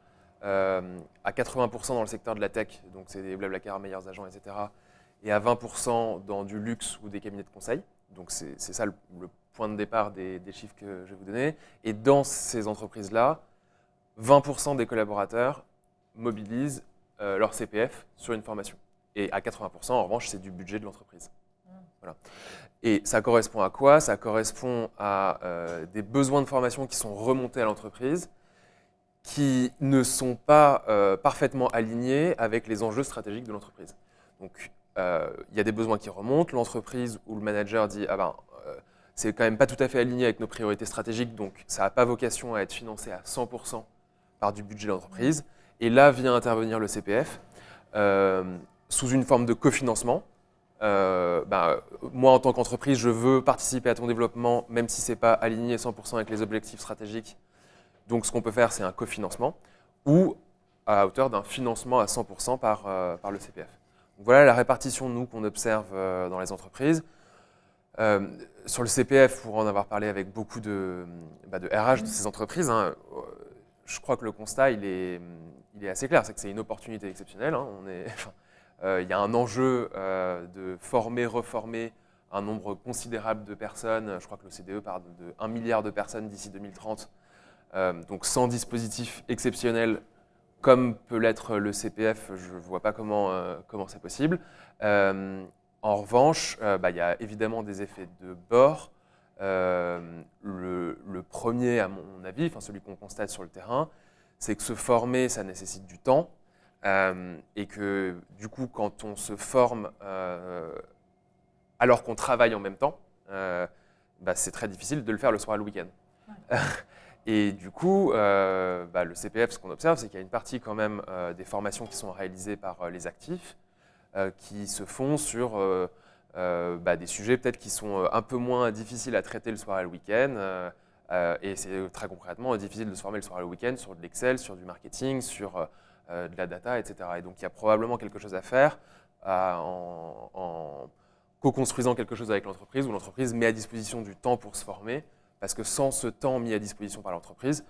à 80% dans le secteur de la tech, donc c'est des Blablacar, meilleurs agents, etc. Et à 20% dans du luxe ou des cabinets de conseil. Donc c'est ça le point de départ des chiffres que je vais vous donner. Et dans ces entreprises-là, 20% des collaborateurs mobilisent leur CPF sur une formation. Et à 80%, en revanche, c'est du budget de l'entreprise. Voilà. Et ça correspond à quoi? Ça correspond à des besoins de formation qui sont remontés à l'entreprise, qui ne sont pas parfaitement alignés avec les enjeux stratégiques de l'entreprise. Donc, il y a des besoins qui remontent. L'entreprise ou le manager dit c'est quand même pas tout à fait aligné avec nos priorités stratégiques, donc ça n'a pas vocation à être financé à 100% par du budget de l'entreprise. Et là vient intervenir le CPF sous une forme de cofinancement. Moi, en tant qu'entreprise, je veux participer à ton développement, même si ce n'est pas aligné 100% avec les objectifs stratégiques. Donc, ce qu'on peut faire, c'est un cofinancement ou à hauteur d'un financement à 100% par le CPF. Donc, voilà la répartition, nous, qu'on observe dans les entreprises. Sur le CPF, pour en avoir parlé avec beaucoup de RH de ces entreprises, je crois que le constat, il est assez clair. C'est que c'est une opportunité exceptionnelle. Il y a un enjeu de former, reformer un nombre considérable de personnes. Je crois que l'OCDE parle de 1 milliard de personnes d'ici 2030. Donc sans dispositif exceptionnel comme peut l'être le CPF, je ne vois pas comment c'est possible. En revanche, il y a évidemment des effets de bord. Le premier, à mon avis, enfin celui qu'on constate sur le terrain, c'est que se former, ça nécessite du temps. Et que du coup, quand on se forme alors qu'on travaille en même temps, c'est très difficile de le faire le soir et le week-end. Ouais. Et du coup, le CPF, ce qu'on observe, c'est qu'il y a une partie quand même des formations qui sont réalisées par les actifs, qui se font sur des sujets peut-être qui sont un peu moins difficiles à traiter le soir et le week-end. Et c'est très concrètement difficile de se former le soir et le week-end sur de l'Excel, sur du marketing, sur de la data, etc. Et donc il y a probablement quelque chose à faire en co-construisant quelque chose avec l'entreprise, où l'entreprise met à disposition du temps pour se former, parce que sans ce temps mis à disposition par l'entreprise,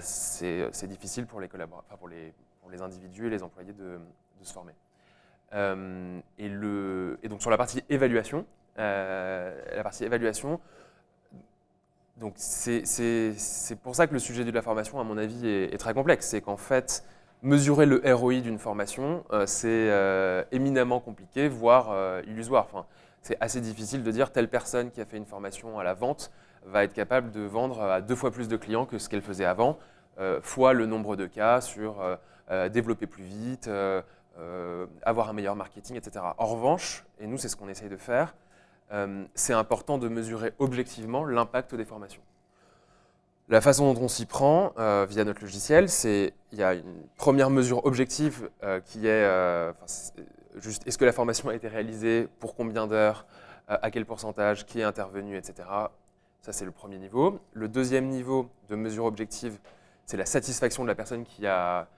c'est difficile pour les collaborateurs, pour les individus et les employés de se former. Et donc sur la partie évaluation, donc c'est pour ça que le sujet de la formation, à mon avis, est très complexe. C'est qu'en fait, mesurer le ROI d'une formation, c'est éminemment compliqué, voire illusoire. Enfin, c'est assez difficile de dire telle personne qui a fait une formation à la vente va être capable de vendre à 2 fois plus de clients que ce qu'elle faisait avant, fois le nombre de cas sur développer plus vite, avoir un meilleur marketing, etc. En revanche, et nous c'est ce qu'on essaye de faire, c'est important de mesurer objectivement l'impact des formations. La façon dont on s'y prend via notre logiciel, il y a une première mesure objective qui est juste est-ce que la formation a été réalisée, pour combien d'heures, à quel pourcentage, qui est intervenu, etc. Ça, c'est le premier niveau. Le deuxième niveau de mesure objective, c'est la satisfaction de la personne qui a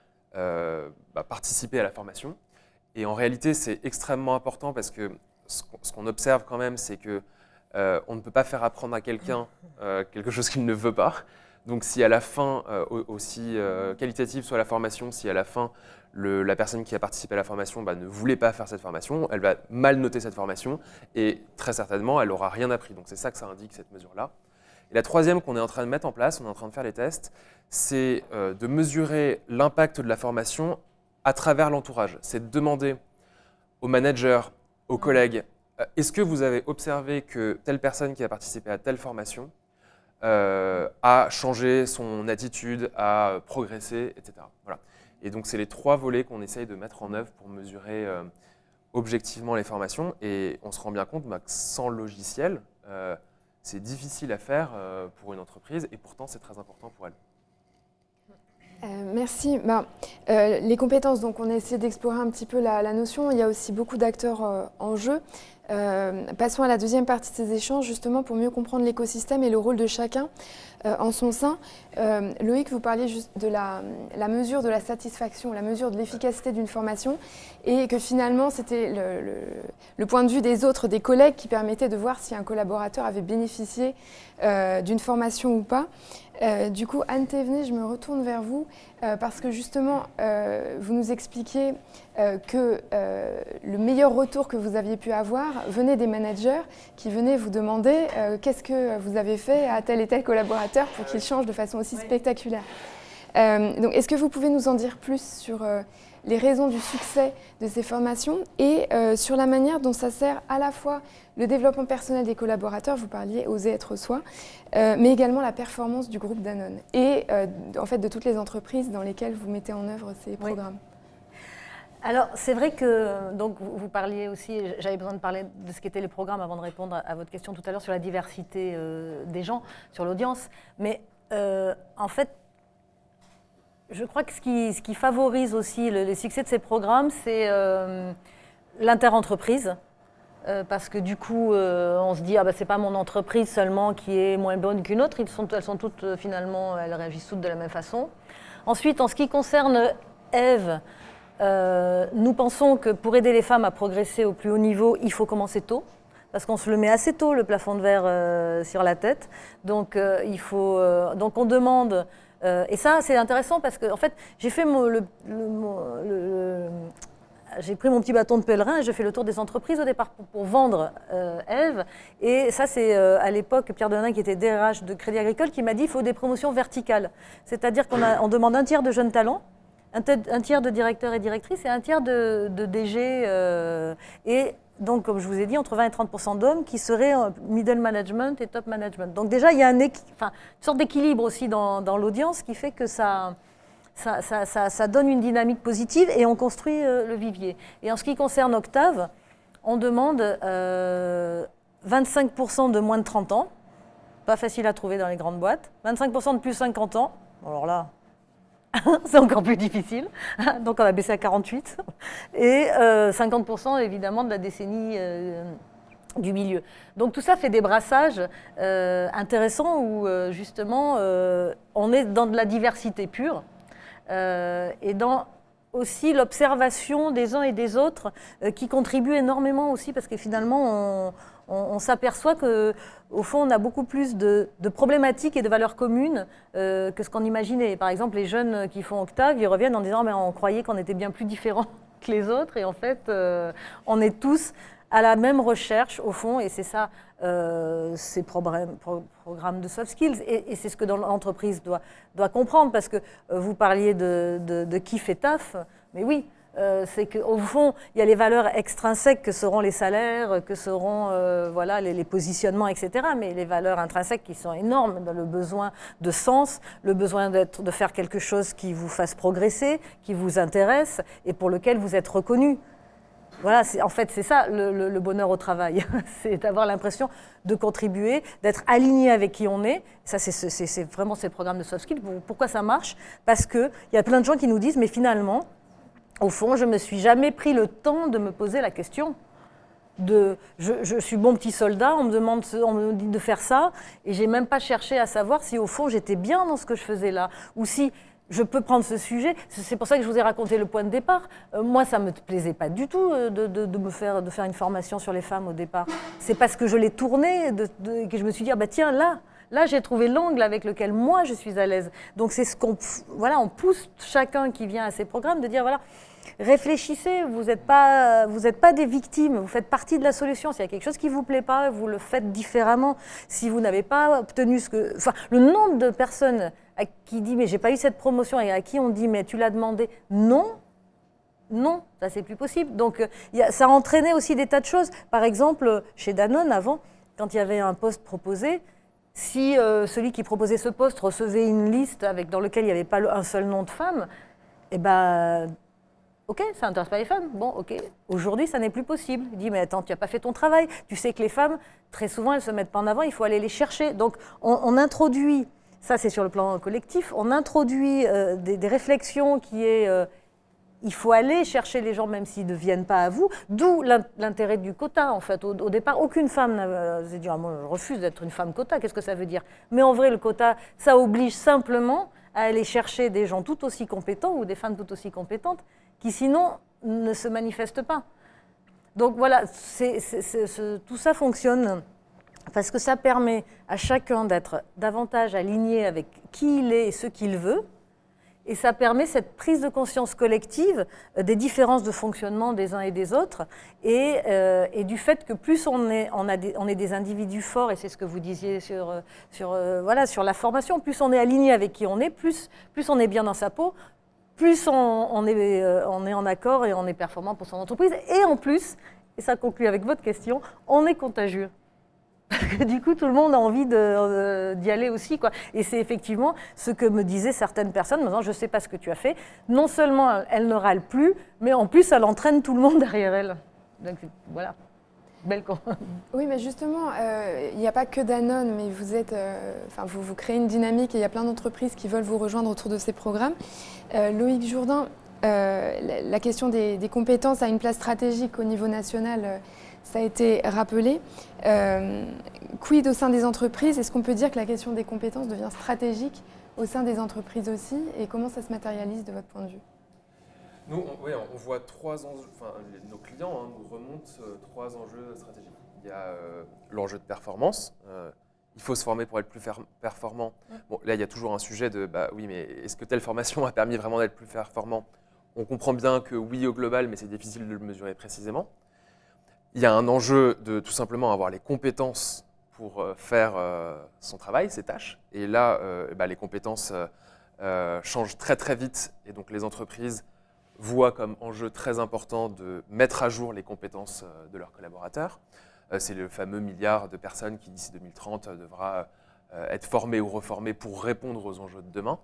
participé à la formation. Et en réalité, c'est extrêmement important parce que ce qu'on observe quand même, c'est que on ne peut pas faire apprendre à quelqu'un quelque chose qu'il ne veut pas. Donc si à la fin, aussi qualitative soit la formation, si à la fin, la personne qui a participé à la formation ne voulait pas faire cette formation, elle va mal noter cette formation et très certainement, elle n'aura rien appris. Donc c'est ça que ça indique, cette mesure-là. Et la troisième qu'on est en train de mettre en place, on est en train de faire les tests, c'est de mesurer l'impact de la formation à travers l'entourage. C'est de demander aux managers, aux collègues, est-ce que vous avez observé que telle personne qui a participé à telle formation a changé son attitude, a progressé, etc. Voilà. Et donc, c'est les 3 volets qu'on essaye de mettre en œuvre pour mesurer objectivement les formations. Et on se rend bien compte que sans logiciel, c'est difficile à faire pour une entreprise et pourtant, c'est très important pour elle. Merci. Les compétences, donc on a essayé d'explorer un petit peu la notion. Il y a aussi beaucoup d'acteurs en jeu. Passons à la deuxième partie de ces échanges, justement pour mieux comprendre l'écosystème et le rôle de chacun en son sein. Loïc, vous parliez juste de la mesure de la satisfaction, la mesure de l'efficacité d'une formation, et que finalement c'était le point de vue des autres, des collègues, qui permettait de voir si un collaborateur avait bénéficié d'une formation ou pas. Du coup, Anne Thévenet, je me retourne vers vous parce que justement, vous nous expliquiez que le meilleur retour que vous aviez pu avoir venait des managers qui venaient vous demander qu'est-ce que vous avez fait à tel et tel collaborateur pour qu'il change de façon aussi spectaculaire. Donc, est-ce que vous pouvez nous en dire plus sur les raisons du succès de ces formations et sur la manière dont ça sert à la fois le développement personnel des collaborateurs, vous parliez oser être soi, mais également la performance du groupe Danone et en fait de toutes les entreprises dans lesquelles vous mettez en œuvre ces programmes. Alors, c'est vrai que donc, vous parliez aussi, j'avais besoin de parler de ce qu'étaient les programmes avant de répondre à votre question tout à l'heure sur la diversité des gens, sur l'audience, mais en fait, je crois que ce qui favorise aussi le succès de ces programmes, c'est l'interentreprise. Parce que du coup, on se dit c'est pas mon entreprise seulement qui est moins bonne qu'une autre. Elles sont toutes finalement, elles réagissent toutes de la même façon. Ensuite, en ce qui concerne Eve, nous pensons que pour aider les femmes à progresser au plus haut niveau, il faut commencer tôt. Parce qu'on se le met assez tôt, le plafond de verre sur la tête. Donc, donc on demande... et ça, c'est intéressant parce que, en fait, j'ai fait j'ai pris mon petit bâton de pèlerin et je fais le tour des entreprises au départ pour vendre Eve. Et ça, c'est à l'époque Pierre Denain, qui était DRH de Crédit Agricole, qui m'a dit qu'il faut des promotions verticales. C'est-à-dire qu'on demande un tiers de jeunes talents, un tiers de directeurs et directrices et un tiers de DG. Et donc, comme je vous ai dit, entre 20 et 30% d'hommes qui seraient middle management et top management. Donc déjà, il y a une sorte d'équilibre aussi dans l'audience qui fait que ça donne une dynamique positive et on construit le vivier. Et en ce qui concerne Octave, on demande 25% de moins de 30 ans, pas facile à trouver dans les grandes boîtes, 25% de plus 50 ans, alors là, c'est encore plus difficile, donc on a baissé à 48, et 50% évidemment de la décennie du milieu. Donc tout ça fait des brassages intéressants où justement on est dans de la diversité pure, et dans aussi l'observation des uns et des autres qui contribue énormément aussi parce que finalement on s'aperçoit qu'au fond on a beaucoup plus de problématiques et de valeurs communes que ce qu'on imaginait. Par exemple, les jeunes qui font Octave, ils reviennent en disant mais on croyait qu'on était bien plus différents que les autres et en fait on est tous à la même recherche au fond et c'est ça ces programmes de soft skills et c'est ce que l'entreprise doit comprendre parce que vous parliez de kiff et taf, mais oui, c'est qu'au fond il y a les valeurs extrinsèques que seront les salaires, que seront voilà, les positionnements, etc. Mais les valeurs intrinsèques qui sont énormes, dans le besoin de sens, le besoin de faire quelque chose qui vous fasse progresser, qui vous intéresse et pour lequel vous êtes reconnu. Voilà, en fait, c'est ça le bonheur au travail. C'est d'avoir l'impression de contribuer, d'être aligné avec qui on est. Ça, c'est vraiment ces programmes de soft skills. Pourquoi ça marche? Parce qu'il y a plein de gens qui nous disent, mais finalement, au fond, je ne me suis jamais pris le temps de me poser la question. Je suis bon petit soldat, on me dit de faire ça, et je n'ai même pas cherché à savoir si, au fond, j'étais bien dans ce que je faisais là, ou si je peux prendre ce sujet. C'est pour ça que je vous ai raconté le point de départ. Moi, ça ne me plaisait pas du tout de faire une formation sur les femmes au départ. C'est parce que je l'ai tourné que je me suis dit, ah bah tiens, là, j'ai trouvé l'angle avec lequel moi, je suis à l'aise. Donc, c'est ce on pousse chacun qui vient à ces programmes de dire, voilà, réfléchissez, vous n'êtes pas des victimes, vous faites partie de la solution. S'il y a quelque chose qui ne vous plaît pas, vous le faites différemment. Si vous n'avez pas obtenu le nombre de personnes qui dit mais j'ai pas eu cette promotion et à qui on dit mais tu l'as demandé, non, ça c'est plus possible. Donc ça a entraîné aussi des tas de choses. Par exemple, chez Danone avant, quand il y avait un poste proposé, si celui qui proposait ce poste recevait une liste dans laquelle il n'y avait pas un seul nom de femme, eh ben ok, ça n'intéresse pas les femmes. Bon, ok. Aujourd'hui, ça n'est plus possible. Il dit, mais attends, tu n'as pas fait ton travail. Tu sais que les femmes, très souvent, elles ne se mettent pas en avant, il faut aller les chercher. Donc, on introduit, ça c'est sur le plan collectif, on introduit des réflexions qui est, il faut aller chercher les gens même s'ils ne viennent pas à vous, d'où l'intérêt du quota, en fait. Au départ, aucune femme s'est dit, moi, je refuse d'être une femme quota, qu'est-ce que ça veut dire? Mais en vrai, le quota, ça oblige simplement à aller chercher des gens tout aussi compétents ou des femmes tout aussi compétentes qui sinon ne se manifestent pas. Donc voilà, tout ça fonctionne parce que ça permet à chacun d'être davantage aligné avec qui il est et ce qu'il veut, et ça permet cette prise de conscience collective des différences de fonctionnement des uns et des autres, et du fait que plus on est des individus forts, et c'est ce que vous disiez sur la formation, plus on est aligné avec qui on est, plus on est bien dans sa peau, plus on est en accord et on est performant pour son entreprise. Et en plus, et ça conclut avec votre question, on est contagieux. Parce que du coup, tout le monde a envie d'y aller aussi, quoi. Et c'est effectivement ce que me disaient certaines personnes, me disant, je ne sais pas ce que tu as fait. Non seulement elle ne râle plus, mais en plus, elle entraîne tout le monde derrière elle. Donc voilà. Belle con. Oui, mais justement, il n'y a pas que Danone, mais vous créez une dynamique et il y a plein d'entreprises qui veulent vous rejoindre autour de ces programmes. Loïc Jourdain, la question des compétences a une place stratégique au niveau national, ça a été rappelé. Quid au sein des entreprises? Est-ce qu'on peut dire que la question des compétences devient stratégique au sein des entreprises aussi? Et comment ça se matérialise de votre point de vue? Nous, on voit trois enjeux, nos clients nous remontent trois enjeux stratégiques. Il y a l'enjeu de performance. Il faut se former pour être plus performant. Bon, là, il y a toujours un sujet de, oui, mais est-ce que telle formation a permis vraiment d'être plus performant? on comprend bien que oui au global, mais c'est difficile de le mesurer précisément. Il y a un enjeu de tout simplement avoir les compétences pour faire son travail, ses tâches. Et là, les compétences changent très très vite. Et donc les entreprises voient comme enjeu très important de mettre à jour les compétences de leurs collaborateurs. C'est le fameux milliard de personnes qui, d'ici 2030, devra être formées ou reformées pour répondre aux enjeux de demain.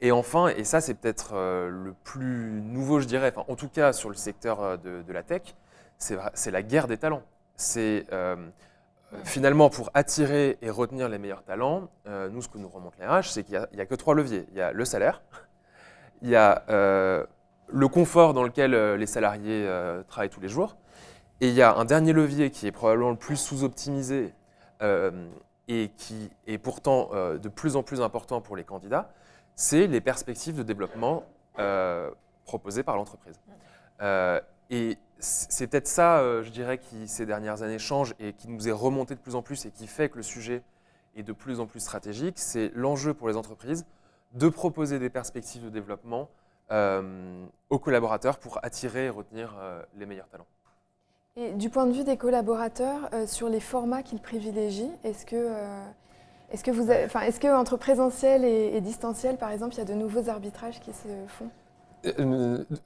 Et enfin, et ça c'est peut-être le plus nouveau, je dirais, en tout cas sur le secteur de la tech, c'est la guerre des talents. C'est finalement pour attirer et retenir les meilleurs talents, nous ce que nous remonte les RH, c'est qu'il n'y a que 3 leviers. Il y a le salaire, il y a le confort dans lequel les salariés travaillent tous les jours, et il y a un dernier levier qui est probablement le plus sous-optimisé et qui est pourtant de plus en plus important pour les candidats, c'est les perspectives de développement proposées par l'entreprise. Et c'est peut-être ça, je dirais, qui ces dernières années change et qui nous est remonté de plus en plus et qui fait que le sujet est de plus en plus stratégique. C'est l'enjeu pour les entreprises de proposer des perspectives de développement aux collaborateurs pour attirer et retenir les meilleurs talents. Et du point de vue des collaborateurs, sur les formats qu'ils privilégient, est-ce que entre présentiel et distanciel, par exemple, il y a de nouveaux arbitrages qui se font ?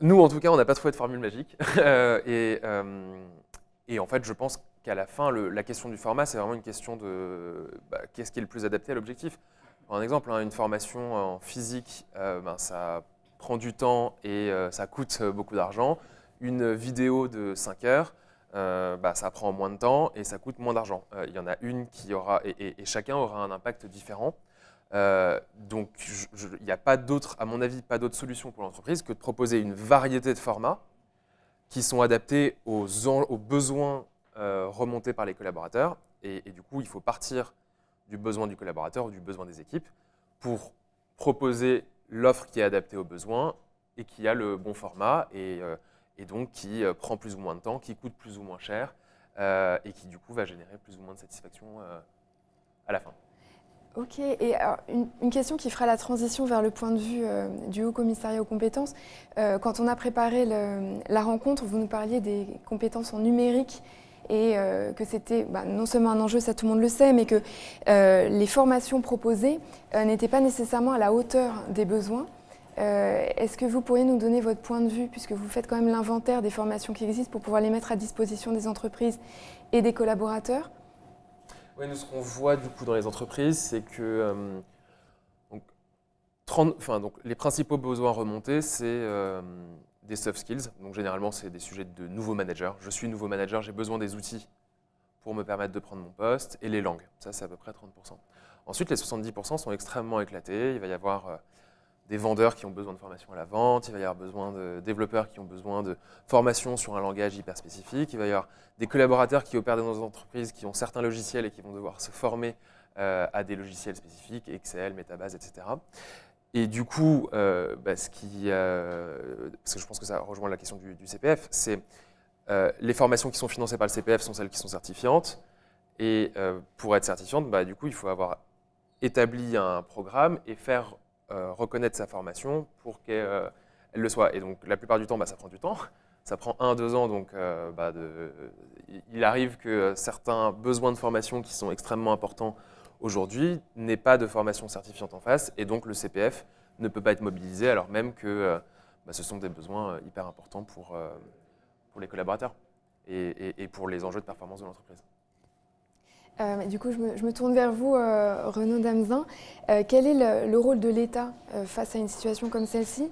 Nous, en tout cas, on n'a pas trouvé de formule magique. Et en fait, je pense qu'à la fin, la question du format, c'est vraiment une question de qu'est-ce qui est le plus adapté à l'objectif. Par exemple, une formation en physique, ça prend du temps et ça coûte beaucoup d'argent. Une vidéo de 5 heures, ça prend moins de temps et ça coûte moins d'argent. Il y en a une qui aura, et chacun aura un impact différent. Donc, il n'y a pas d'autre, à mon avis, pas d'autre solution pour l'entreprise que de proposer une variété de formats qui sont adaptés aux besoins remontés par les collaborateurs. Et du coup, il faut partir du besoin du collaborateur ou du besoin des équipes pour proposer l'offre qui est adaptée aux besoins et qui a le bon format et donc qui prend plus ou moins de temps, qui coûte plus ou moins cher et qui du coup va générer plus ou moins de satisfaction à la fin. Ok, et alors, une question qui fera la transition vers le point de vue du Haut Commissariat aux compétences. Quand on a préparé la rencontre, vous nous parliez des compétences en numérique et que c'était non seulement un enjeu, ça tout le monde le sait, mais que les formations proposées n'étaient pas nécessairement à la hauteur des besoins. Est-ce que vous pourriez nous donner votre point de vue, puisque vous faites quand même l'inventaire des formations qui existent pour pouvoir les mettre à disposition des entreprises et des collaborateurs ? Oui, nous, ce qu'on voit du coup dans les entreprises, c'est que les principaux besoins remontés, c'est des soft skills. Donc généralement, c'est des sujets de nouveaux managers. Je suis nouveau manager, j'ai besoin des outils pour me permettre de prendre mon poste, et les langues. Ça, c'est à peu près 30%. Ensuite, les 70% sont extrêmement éclatés. Il va y avoir des vendeurs qui ont besoin de formation à la vente, il va y avoir besoin de développeurs qui ont besoin de formation sur un langage hyper spécifique, il va y avoir des collaborateurs qui opèrent dans des entreprises qui ont certains logiciels et qui vont devoir se former à des logiciels spécifiques, Excel, Metabase, etc. Et du coup, parce que je pense que ça rejoint la question du CPF, c'est les formations qui sont financées par le CPF sont celles qui sont certifiantes. Et pour être certifiante, du coup, il faut avoir établi un programme et faire reconnaître sa formation pour qu'elle le soit. Et donc, la plupart du temps, ça prend du temps. Ça prend 1-2 ans. Donc, il arrive que certains besoins de formation qui sont extrêmement importants aujourd'hui n'aient pas de formation certifiante en face. Et donc, le CPF ne peut pas être mobilisé alors même que ce sont des besoins hyper importants pour les collaborateurs et pour les enjeux de performance de l'entreprise. Du coup, je me tourne vers vous, Renaud Damezin. Quel est le rôle de l'État face à une situation comme celle-ci ?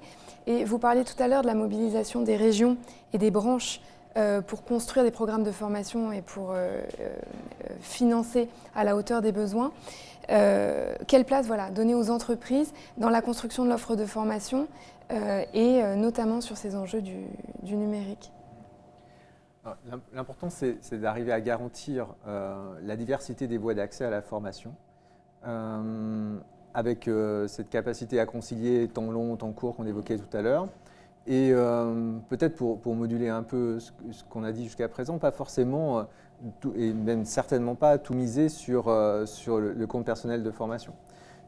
Et vous parliez tout à l'heure de la mobilisation des régions et des branches pour construire des programmes de formation et pour financer à la hauteur des besoins. Quelle place donner aux entreprises dans la construction de l'offre de formation et notamment sur ces enjeux du numérique ? L'important, c'est d'arriver à garantir la diversité des voies d'accès à la formation, avec cette capacité à concilier temps long, temps court qu'on évoquait tout à l'heure. Et peut-être pour moduler un peu ce qu'on a dit jusqu'à présent, pas forcément, et même certainement pas tout miser sur le compte personnel de formation.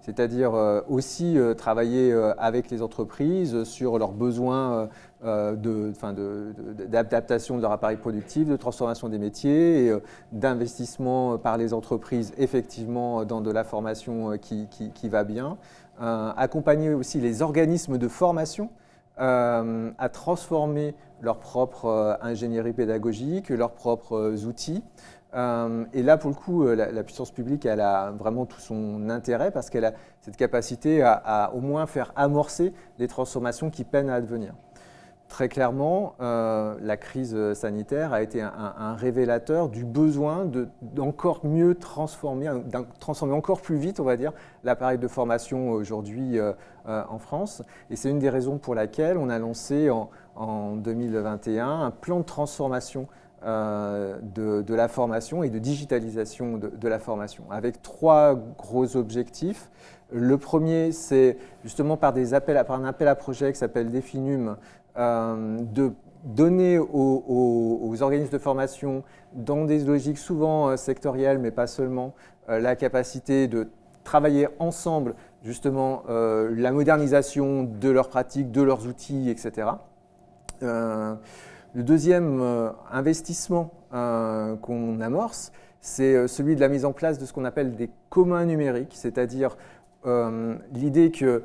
c'est-à-dire aussi travailler avec les entreprises sur leurs besoins d'adaptation de leur appareil productif, de transformation des métiers, et d'investissement par les entreprises effectivement dans de la formation qui va bien. Accompagner aussi les organismes de formation à transformer leur propre ingénierie pédagogique, leurs propres outils. Et là, pour le coup, la puissance publique, elle a vraiment tout son intérêt parce qu'elle a cette capacité à au moins faire amorcer des transformations qui peinent à advenir. Très clairement, la crise sanitaire a été un révélateur du besoin d'encore mieux transformer encore plus vite, on va dire, l'appareil de formation aujourd'hui en France. Et c'est une des raisons pour laquelle on a lancé en 2021 un plan de transformation de la formation et de digitalisation de la formation, avec 3 gros objectifs. Le premier, c'est justement par un appel à projet qui s'appelle Definum, de donner aux organismes de formation, dans des logiques souvent sectorielles, mais pas seulement, la capacité de travailler ensemble justement la modernisation de leurs pratiques, de leurs outils, etc. Le deuxième investissement qu'on amorce, c'est celui de la mise en place de ce qu'on appelle des communs numériques, c'est-à-dire l'idée que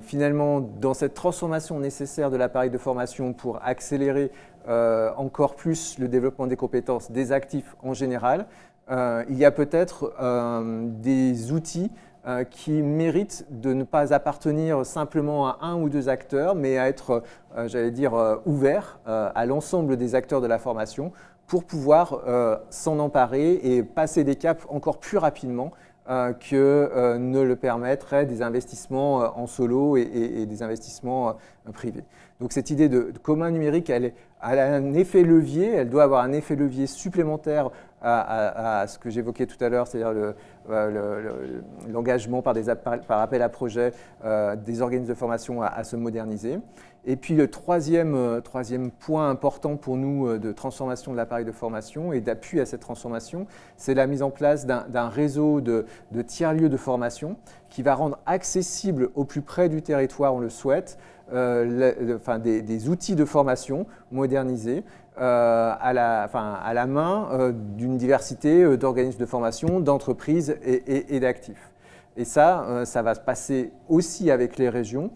finalement, dans cette transformation nécessaire de l'appareil de formation pour accélérer encore plus le développement des compétences des actifs en général, il y a peut-être des outils qui méritent de ne pas appartenir simplement à 1 ou 2 acteurs, mais à être, j'allais dire, ouverts à l'ensemble des acteurs de la formation pour pouvoir s'en emparer et passer des caps encore plus rapidement que ne le permettraient des investissements en solo et des investissements privés. Donc cette idée de commun numérique, elle a un effet levier, elle doit avoir un effet levier supplémentaire à ce que j'évoquais tout à l'heure, c'est-à-dire l'engagement par appel à projet des organismes de formation à se moderniser. Et puis le troisième point important pour nous de transformation de l'appareil de formation et d'appui à cette transformation, c'est la mise en place d'un réseau de tiers-lieux de formation qui va rendre accessible au plus près du territoire, on le souhaite, des outils de formation modernisés à la main d'une diversité d'organismes de formation, d'entreprises et d'actifs. Et ça va se passer aussi avec les régions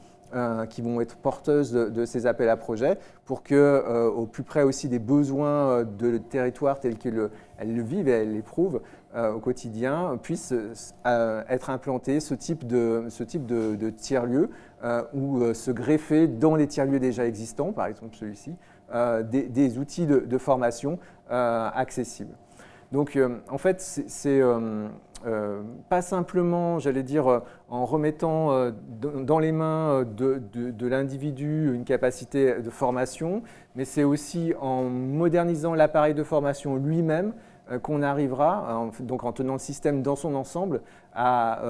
qui vont être porteuses de ces appels à projets pour que, au plus près aussi des besoins de territoire tels qu'elles le vivent et elles l'éprouvent au quotidien, puisse être implanté ce type de tiers-lieux ou se greffer dans les tiers-lieux déjà existants, par exemple celui-ci, des outils de formation accessibles. Donc en fait, c'est pas simplement, j'allais dire, en remettant dans les mains de l'individu une capacité de formation, mais c'est aussi en modernisant l'appareil de formation lui-même qu'on arrivera, donc en tenant le système dans son ensemble, à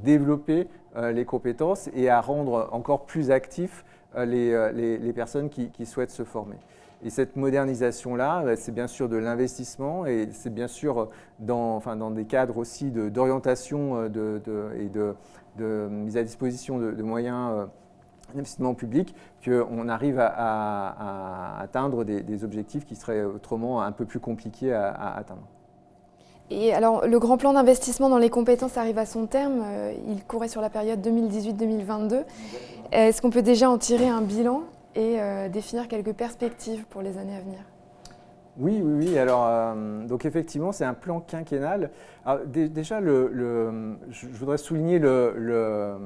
développer les compétences et à rendre encore plus actifs les personnes qui souhaitent se former. Et cette modernisation-là, c'est bien sûr de l'investissement et c'est bien sûr dans des cadres aussi d'orientation et de mise à disposition de moyens d'investissement public qu'on arrive à atteindre des objectifs qui seraient autrement un peu plus compliqués à atteindre. Et alors, le grand plan d'investissement dans les compétences arrive à son terme. Il courait sur la période 2018-2022. Est-ce qu'on peut déjà en tirer un bilan et définir quelques perspectives pour les années à venir? Oui. Alors, donc effectivement, c'est un plan quinquennal. Alors, déjà, je voudrais souligner le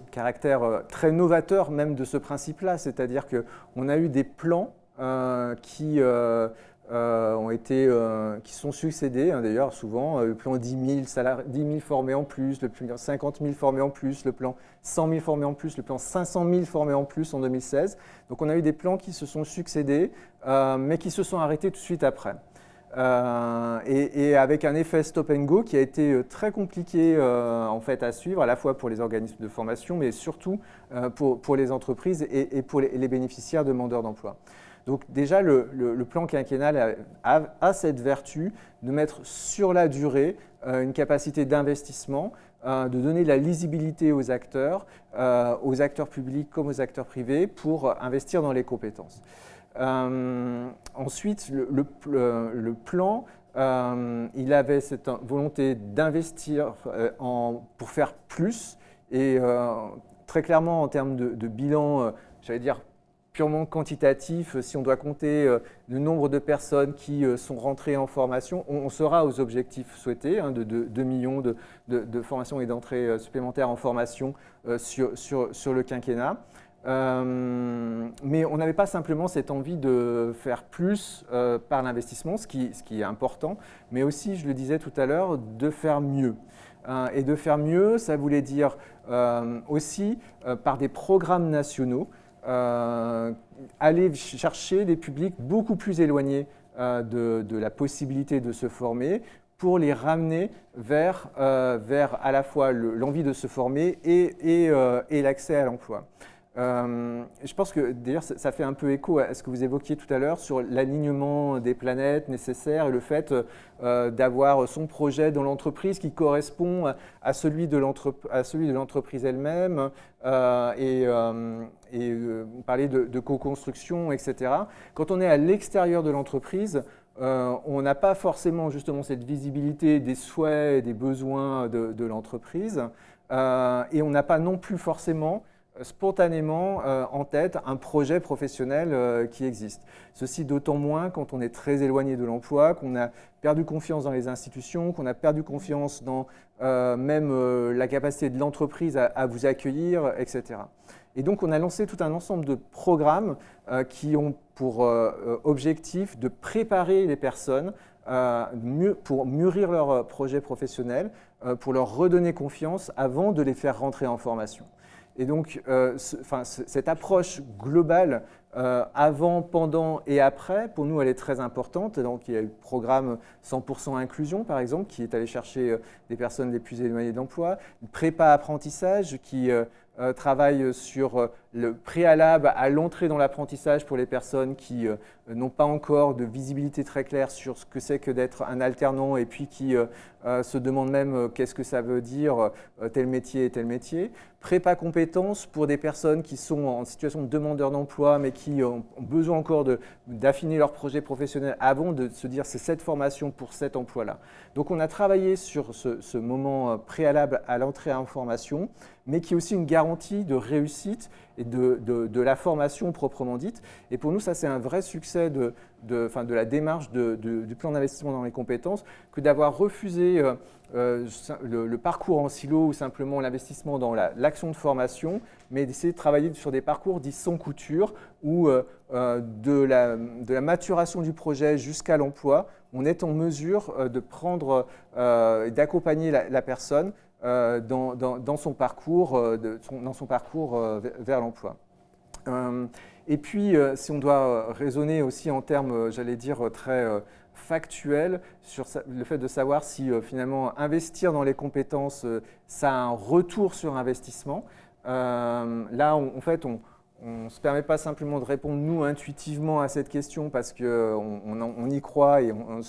caractère très novateur même de ce principe-là, c'est-à-dire qu'on a eu des plans qui sont succédés, d'ailleurs souvent, le plan 10 000 formés en plus, le plan 50 000 formés en plus, le plan 100 000 formés en plus, le plan 500 000 formés en plus en 2016. Donc on a eu des plans qui se sont succédés, mais qui se sont arrêtés tout de suite après. Et avec un effet stop and go qui a été très compliqué en fait à suivre, à la fois pour les organismes de formation, mais surtout pour les entreprises et pour les bénéficiaires demandeurs d'emploi. Donc déjà, le plan quinquennal a cette vertu de mettre sur la durée une capacité d'investissement, de donner de la lisibilité aux acteurs publics comme aux acteurs privés pour investir dans les compétences. Ensuite, le plan, il avait cette volonté d'investir pour faire plus et très clairement en termes de bilan, j'allais dire purement quantitatif, si on doit compter le nombre de personnes qui sont rentrées en formation, on sera aux objectifs souhaités de 2 millions de formations et d'entrées supplémentaires en formation sur le quinquennat. Mais on n'avait pas simplement cette envie de faire plus par l'investissement, ce qui est important, mais aussi, je le disais tout à l'heure, de faire mieux. Et de faire mieux, ça voulait dire aussi par des programmes nationaux, aller chercher des publics beaucoup plus éloignés de la possibilité de se former pour les ramener vers à la fois l'envie de se former et l'accès à l'emploi. Je pense que d'ailleurs ça fait un peu écho à ce que vous évoquiez tout à l'heure sur l'alignement des planètes nécessaires et le fait d'avoir son projet dans l'entreprise qui correspond à celui de l'entreprise elle-même et on parlait de co-construction, etc. Quand on est à l'extérieur de l'entreprise, on n'a pas forcément justement cette visibilité des souhaits et des besoins de l'entreprise et on n'a pas non plus forcément spontanément en tête un projet professionnel qui existe. Ceci d'autant moins quand on est très éloigné de l'emploi, qu'on a perdu confiance dans les institutions, qu'on a perdu confiance dans même la capacité de l'entreprise à vous accueillir, etc. Et donc on a lancé tout un ensemble de programmes qui ont pour objectif de préparer les personnes pour mûrir leur projet professionnel, pour leur redonner confiance avant de les faire rentrer en formation. Et donc, cette approche globale avant, pendant et après, pour nous, elle est très importante. Donc, il y a eu le programme 100% inclusion, par exemple, qui est allé chercher des personnes les plus éloignées d'emploi, prépa apprentissage qui travaille sur le préalable à l'entrée dans l'apprentissage pour les personnes qui n'ont pas encore de visibilité très claire sur ce que c'est que d'être un alternant et puis qui se demandent même qu'est-ce que ça veut dire tel métier et tel métier. Prépa compétences pour des personnes qui sont en situation de demandeur d'emploi mais qui ont besoin encore d'affiner leur projet professionnel avant de se dire c'est cette formation pour cet emploi-là. Donc on a travaillé sur ce moment préalable à l'entrée en formation, mais qui est aussi une garantie de réussite et de la formation proprement dite. Et pour nous, ça c'est un vrai succès de la démarche du plan d'investissement dans les compétences que d'avoir refusé le parcours en silo ou simplement l'investissement dans l'action de formation, mais d'essayer de travailler sur des parcours dits sans couture où de la maturation du projet jusqu'à l'emploi, on est en mesure de prendre et d'accompagner la personne dans son parcours vers l'emploi. Et puis, si on doit raisonner aussi en termes, j'allais dire, très factuels, sur le fait de savoir si finalement investir dans les compétences, ça a un retour sur investissement, là, en fait, on ne se permet pas simplement de répondre, nous, intuitivement à cette question parce qu'on y croit et on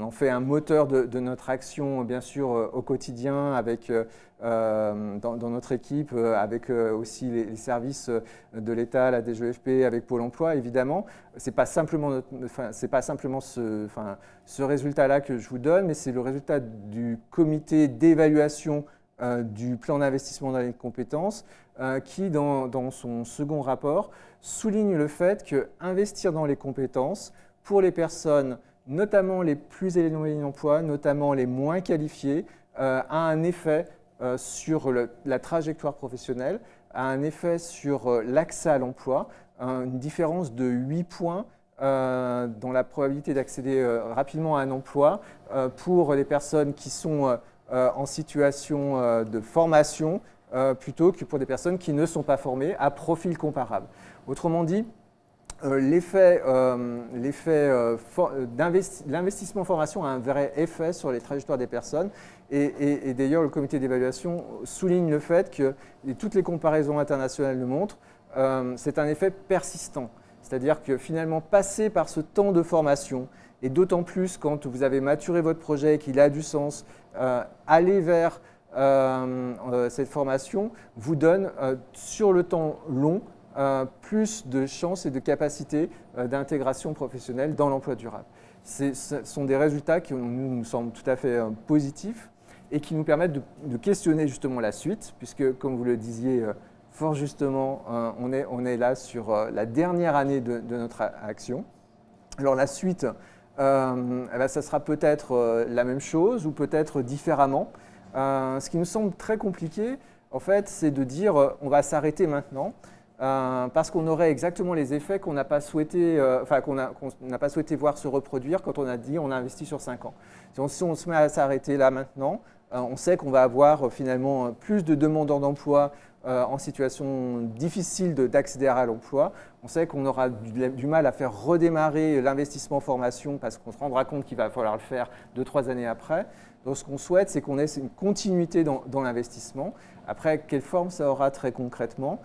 en fait un moteur de notre action, bien sûr, au quotidien, avec, dans notre équipe, avec aussi les services de l'État, la DGEFP, avec Pôle emploi, évidemment. Ce n'est pas simplement, ce résultat-là que je vous donne, mais c'est le résultat du comité d'évaluation du plan d'investissement dans les compétences, qui, dans son second rapport, souligne le fait qu'investir dans les compétences, pour les personnes notamment les plus éloignées d'emploi, notamment les moins qualifiées, a un effet sur la trajectoire professionnelle, a un effet sur l'accès à l'emploi, une différence de 8 points dans la probabilité d'accéder rapidement à un emploi pour les personnes qui sont en situation de formation plutôt que pour des personnes qui ne sont pas formées à profil comparable. Autrement dit, l'investissement en formation a un vrai effet sur les trajectoires des personnes et d'ailleurs le comité d'évaluation souligne le fait que, et toutes les comparaisons internationales le montrent, c'est un effet persistant. C'est-à-dire que finalement, passer par ce temps de formation, et d'autant plus quand vous avez maturé votre projet et qu'il a du sens, aller vers cette formation vous donne, sur le temps long, plus de chances et de capacités d'intégration professionnelle dans l'emploi durable. Ce sont des résultats qui nous semblent tout à fait positifs et qui nous permettent de questionner justement la suite, puisque, comme vous le disiez fort justement, on est là sur la dernière année de notre action. Alors la suite, ça sera peut-être la même chose ou peut-être différemment. Ce qui nous semble très compliqué, en fait, c'est de dire on va s'arrêter maintenant. Parce qu'on aurait exactement les effets qu'on n'a pas souhaité, qu'on n'a pas souhaité voir se reproduire quand on a dit on a investi sur 5 ans. Si on se met à s'arrêter là maintenant, on sait qu'on va avoir finalement plus de demandeurs d'emploi en situation difficile d'accéder à l'emploi. On sait qu'on aura du mal à faire redémarrer l'investissement formation parce qu'on se rendra compte qu'il va falloir le faire 2-3 années après. Donc ce qu'on souhaite, c'est qu'on ait une continuité dans l'investissement. Après, quelle forme ça aura très concrètement,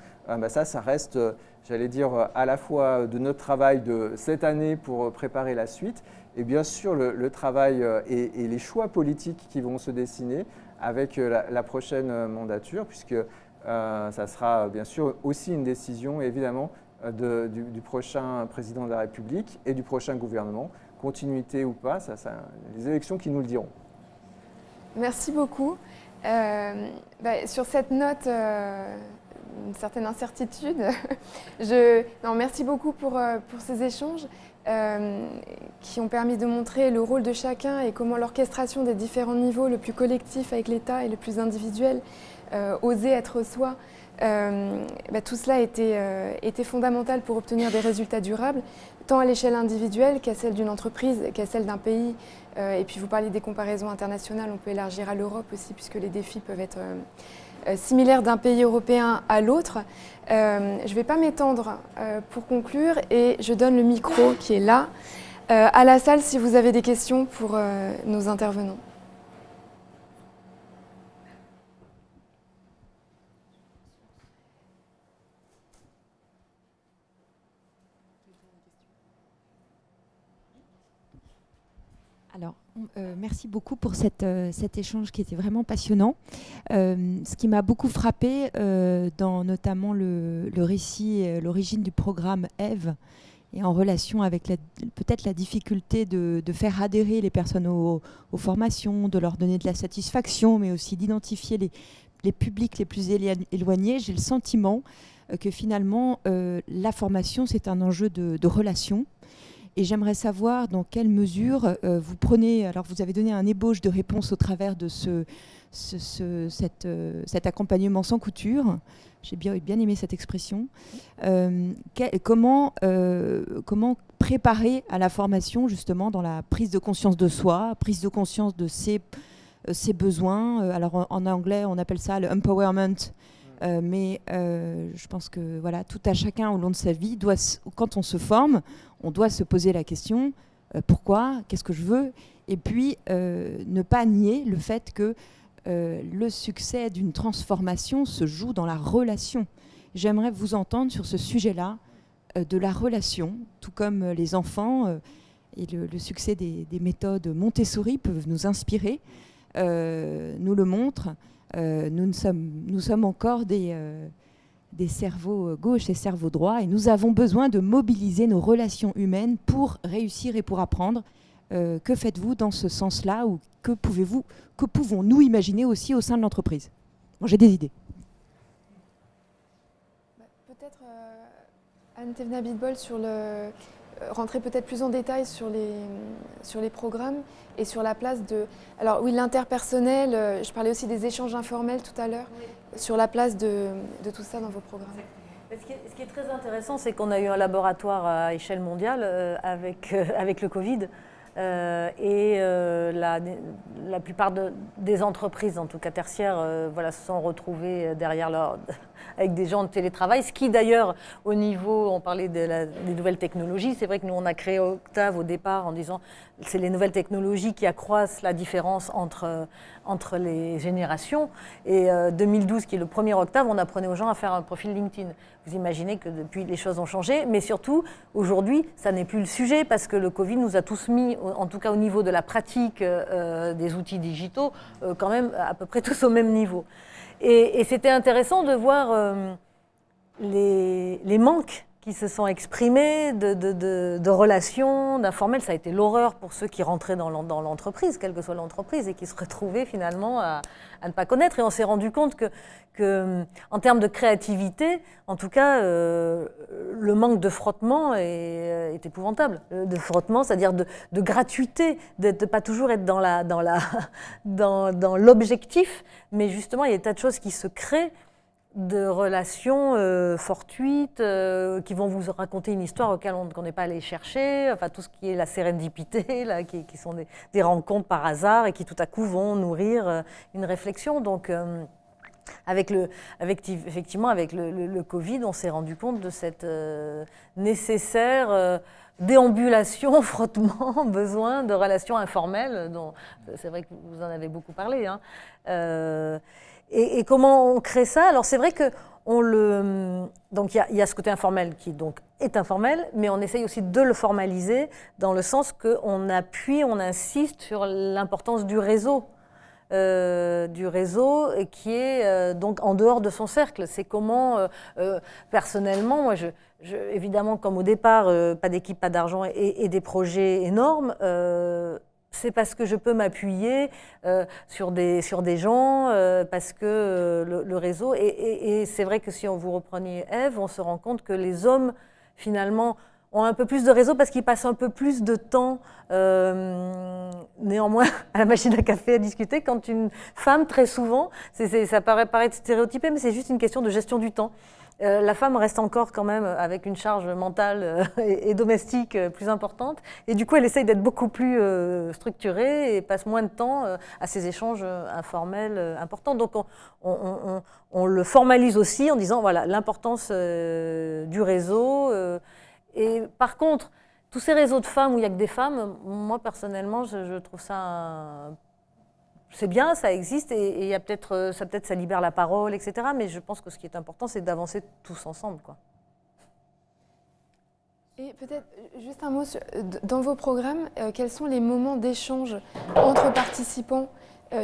ça reste, j'allais dire, à la fois de notre travail de cette année pour préparer la suite, et bien sûr le travail et les choix politiques qui vont se dessiner avec la prochaine mandature, puisque ça sera bien sûr aussi une décision, évidemment, du prochain président de la République et du prochain gouvernement, continuité ou pas, les élections qui nous le diront. Merci beaucoup. Sur cette note, une certaine incertitude, merci beaucoup pour ces échanges qui ont permis de montrer le rôle de chacun et comment l'orchestration des différents niveaux, le plus collectif avec l'État et le plus individuel, oser être soi, tout cela était fondamental pour obtenir des résultats durables, tant à l'échelle individuelle qu'à celle d'une entreprise, qu'à celle d'un pays. Et puis vous parliez des comparaisons internationales, on peut élargir à l'Europe aussi, puisque les défis peuvent être similaires d'un pays européen à l'autre. Je ne vais pas m'étendre pour conclure et je donne le micro qui est là à la salle si vous avez des questions pour nos intervenants. Alors, merci beaucoup pour cet échange qui était vraiment passionnant. Ce qui m'a beaucoup frappé dans notamment le récit, l'origine du programme EVE, et en relation avec peut-être la difficulté de faire adhérer les personnes aux formations, de leur donner de la satisfaction, mais aussi d'identifier les publics les plus éloignés, j'ai le sentiment que finalement, la formation, c'est un enjeu de relation. Et j'aimerais savoir dans quelle mesure vous prenez, alors vous avez donné un ébauche de réponse au travers de cet accompagnement sans couture. J'ai bien aimé cette expression. Comment préparer à la formation justement dans la prise de conscience de soi, prise de conscience de ses besoins. Alors en anglais, on appelle ça le empowerment. Mais je pense que voilà, tout à chacun au long de sa vie, quand on se forme, on doit se poser la question pourquoi, qu'est-ce que je veux, et puis ne pas nier le fait que le succès d'une transformation se joue dans la relation. J'aimerais vous entendre sur ce sujet-là de la relation, tout comme les enfants et le succès des méthodes Montessori peuvent nous inspirer, nous le montrent. Nous sommes encore des cerveaux gauches et cerveaux droits, et nous avons besoin de mobiliser nos relations humaines pour réussir et pour apprendre. Que faites-vous dans ce sens-là, ou que pouvons-nous imaginer aussi au sein de l'entreprise? Bon, j'ai des idées. Peut-être Anne Thévenin-Bidbol rentrer peut-être plus en détail sur les programmes et sur la place de... Alors oui, l'interpersonnel, je parlais aussi des échanges informels tout à l'heure, oui. Sur la place de tout ça dans vos programmes. Ce qui est très intéressant, c'est qu'on a eu un laboratoire à échelle mondiale avec le Covid, La plupart des entreprises, en tout cas tertiaires, voilà, se sont retrouvées derrière avec des gens en télétravail, ce qui d'ailleurs, au niveau, on parlait des nouvelles technologies, c'est vrai que nous on a créé Octave au départ en disant c'est les nouvelles technologies qui accroissent la différence entre les générations. Et 2012, qui est le premier Octave, on apprenait aux gens à faire un profil LinkedIn. Vous imaginez que depuis les choses ont changé, mais surtout aujourd'hui, ça n'est plus le sujet parce que le Covid nous a tous mis, en tout cas au niveau de la pratique des outils digitaux, quand même à peu près tous au même niveau. Et c'était intéressant de voir les manques qui se sont exprimés de relations, d'informels. Ça a été l'horreur pour ceux qui rentraient dans l'entreprise, quelle que soit l'entreprise, et qui se retrouvaient finalement à ne pas connaître. Et on s'est rendu compte que en termes de créativité, en tout cas, le manque de frottement est épouvantable. De frottement, c'est-à-dire de gratuité, de pas toujours être dans l'objectif, mais justement, il y a des tas de choses qui se créent, de relations fortuites qui vont vous raconter une histoire auquel on n'est pas allé chercher, enfin tout ce qui est la sérendipité, là, qui sont des rencontres par hasard et qui tout à coup vont nourrir une réflexion. Donc effectivement, avec le Covid, on s'est rendu compte de cette nécessaire déambulation, frottement, besoin de relations informelles, dont c'est vrai que vous en avez beaucoup parlé, hein. Et comment on crée ça? Alors c'est vrai que donc il y a ce côté informel qui donc est informel, mais on essaye aussi de le formaliser dans le sens qu'on appuie, on insiste sur l'importance du réseau qui est donc en dehors de son cercle. C'est comment, personnellement, moi, évidemment, comme au départ, pas d'équipe, pas d'argent et des projets énormes, c'est parce que je peux m'appuyer sur des gens, parce que le réseau... Et c'est vrai que si vous reprenez Ève, on se rend compte que les hommes, finalement, ont un peu plus de réseau parce qu'ils passent un peu plus de temps, néanmoins, à la machine à café à discuter, quand une femme, très souvent, ça paraît stéréotypé, mais c'est juste une question de gestion du temps. La femme reste encore quand même avec une charge mentale et domestique plus importante. Et du coup, elle essaye d'être beaucoup plus structurée et passe moins de temps à ces échanges informels importants. Donc, on le formalise aussi en disant, voilà, l'importance du réseau. Et par contre, tous ces réseaux de femmes où il n'y a que des femmes, moi, personnellement, je trouve ça... C'est bien, ça existe et y a peut-être ça libère la parole, etc. Mais je pense que ce qui est important, c'est d'avancer tous ensemble, quoi. Et peut-être juste un mot, dans vos programmes, quels sont les moments d'échange entre participants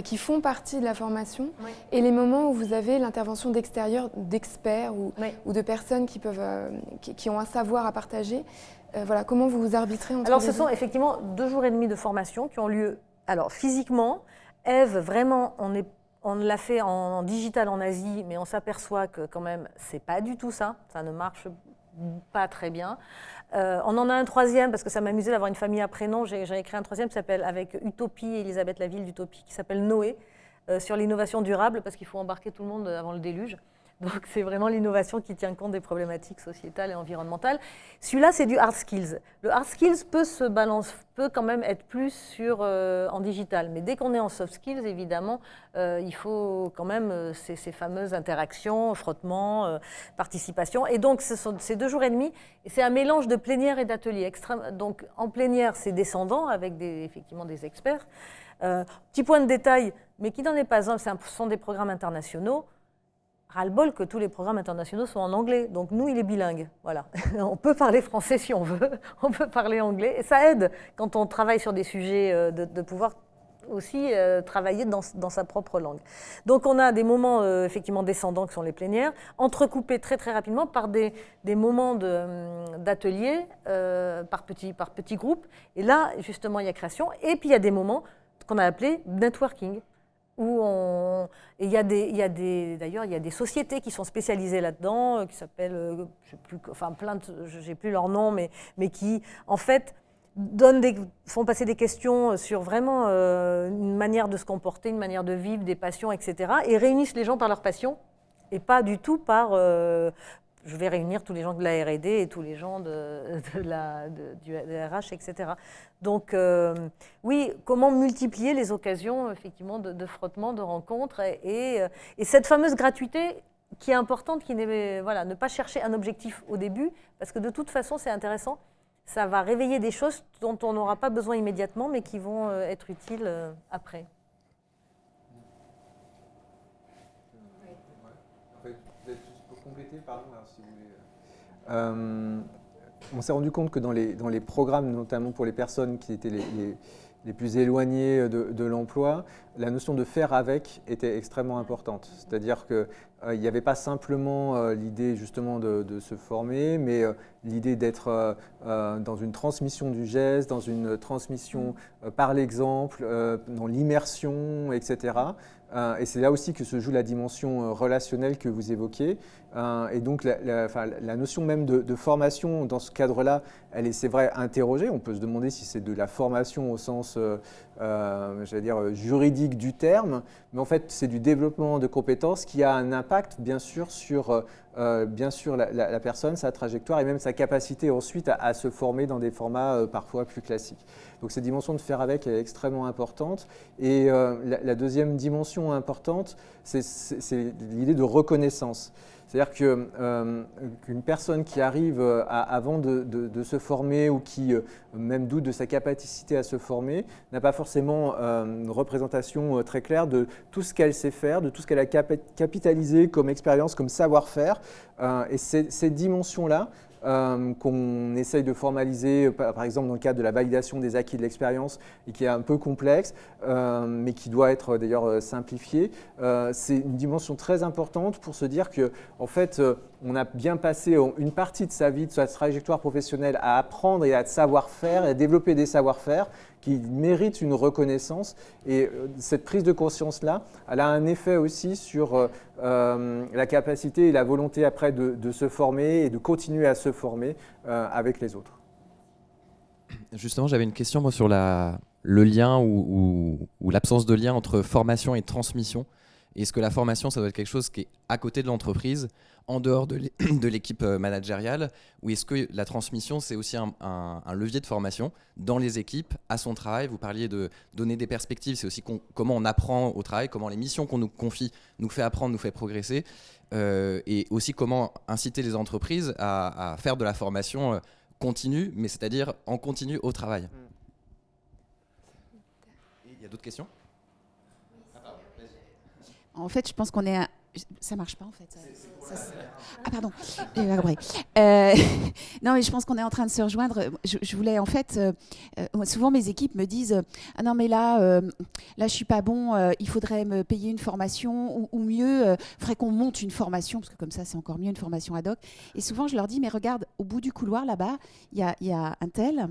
qui font partie de la formation, oui, et les moments où vous avez l'intervention d'extérieurs, d'experts ou de personnes qui ont un savoir à partager, voilà, comment vous vous arbitrez entre Alors, les ce deux? sont effectivement 2 jours et demi de formation qui ont lieu, alors physiquement. Ève, vraiment, on l'a fait en digital en Asie, mais on s'aperçoit que quand même, c'est pas du tout ça. Ça ne marche pas très bien. On en a un 3e, parce que ça m'amusait d'avoir une famille à prénom. J'ai écrit un 3e qui s'appelle, avec Utopie, Elisabeth Laville d'Utopie, qui s'appelle Noé, sur l'innovation durable, parce qu'il faut embarquer tout le monde avant le déluge. Donc c'est vraiment l'innovation qui tient compte des problématiques sociétales et environnementales. Celui-là, c'est du hard skills. Le hard skills peut quand même être plus en digital. Mais dès qu'on est en soft skills, évidemment, il faut quand même ces fameuses interactions, frottements, participation. Et donc, c'est 2 jours et demi. Et c'est un mélange de plénière et d'atelier. Donc en plénière, c'est descendant avec effectivement des experts. Petit point de détail, mais qui n'en est pas un, ce sont des programmes internationaux. Ras-le-bol que tous les programmes internationaux soient en anglais. Donc nous, il est bilingue. Voilà. On peut parler français si on veut, on peut parler anglais. Et ça aide, quand on travaille sur des sujets, de pouvoir aussi travailler dans sa propre langue. Donc on a des moments effectivement descendants qui sont les plénières, entrecoupés très très rapidement par des moments d'ateliers par petits groupes. Et là, justement, il y a création. Et puis il y a des moments qu'on a appelés networking, où d'ailleurs, il y a des sociétés qui sont spécialisées là-dedans, qui s'appellent, je sais plus, enfin j'ai plus leur nom, mais qui, en fait, font passer des questions sur vraiment une manière de se comporter, une manière de vivre, des passions, etc., et réunissent les gens par leurs passions, et pas du tout par je vais réunir tous les gens de la R&D et tous les gens du RH, etc. Donc, oui, comment multiplier les occasions, effectivement, de frottement, de rencontres, et cette fameuse gratuité qui est importante, qui n'est, voilà, ne pas chercher un objectif au début, parce que de toute façon, c'est intéressant, ça va réveiller des choses dont on n'aura pas besoin immédiatement, mais qui vont être utiles après. Pour compléter, pardon, alors, si vous voulez. On s'est rendu compte que dans les programmes, notamment pour les personnes qui étaient les plus éloignées de l'emploi, la notion de faire avec était extrêmement importante. C'est-à-dire qu'il n'y avait pas simplement l'idée justement de se former, mais l'idée d'être dans une transmission du geste, dans une transmission par l'exemple, dans l'immersion, etc. Et c'est là aussi que se joue la dimension relationnelle que vous évoquez. Et donc la notion même de formation dans ce cadre-là, elle est, c'est vrai, interrogée. On peut se demander si c'est de la formation au sens j'allais dire, juridique du terme, mais en fait c'est du développement de compétences qui a un impact bien sûr sur la personne, sa trajectoire et même sa capacité ensuite à se former dans des formats parfois plus classiques. Donc cette dimension de faire avec est extrêmement importante. Et la deuxième dimension importante, c'est l'idée de reconnaissance. C'est-à-dire qu'une personne qui arrive avant de se former ou qui même doute de sa capacité à se former n'a pas forcément une représentation très claire de tout ce qu'elle sait faire, de tout ce qu'elle a capitalisé comme expérience, comme savoir-faire. Et ces dimensions-là, qu'on essaye de formaliser, par exemple dans le cadre de la validation des acquis de l'expérience et qui est un peu complexe, mais qui doit être d'ailleurs simplifiée. C'est une dimension très importante pour se dire que, en fait, on a bien passé une partie de sa vie, de sa trajectoire professionnelle à apprendre et à savoir faire, et à développer des savoir-faire qui méritent une reconnaissance. Et cette prise de conscience-là, elle a un effet aussi sur la capacité et la volonté après de se former et de continuer à se former avec les autres. Justement, j'avais une question moi, sur le lien ou l'absence de lien entre formation et transmission. Est-ce que la formation, ça doit être quelque chose qui est à côté de l'entreprise, en dehors de l'équipe managériale, ou est-ce que la transmission, c'est aussi un levier de formation dans les équipes, à son travail? Vous parliez de donner des perspectives, c'est aussi comment on apprend au travail, comment les missions qu'on nous confie nous fait apprendre, nous fait progresser, et aussi comment inciter les entreprises à faire de la formation continue, mais c'est-à-dire en continu au travail. Il y a d'autres questions? En fait, je pense qu'on est... Ça marche pas, en fait. Ah, pardon. Non, mais je pense qu'on est en train de se rejoindre. Je voulais, en fait... souvent, mes équipes me disent « Ah non, mais là, je suis pas bon. Il faudrait me payer une formation. Ou mieux, il faudrait qu'on monte une formation. » Parce que comme ça, c'est encore mieux, une formation ad hoc. Et souvent, je leur dis « Mais regarde, au bout du couloir, là-bas, il y a un tel... »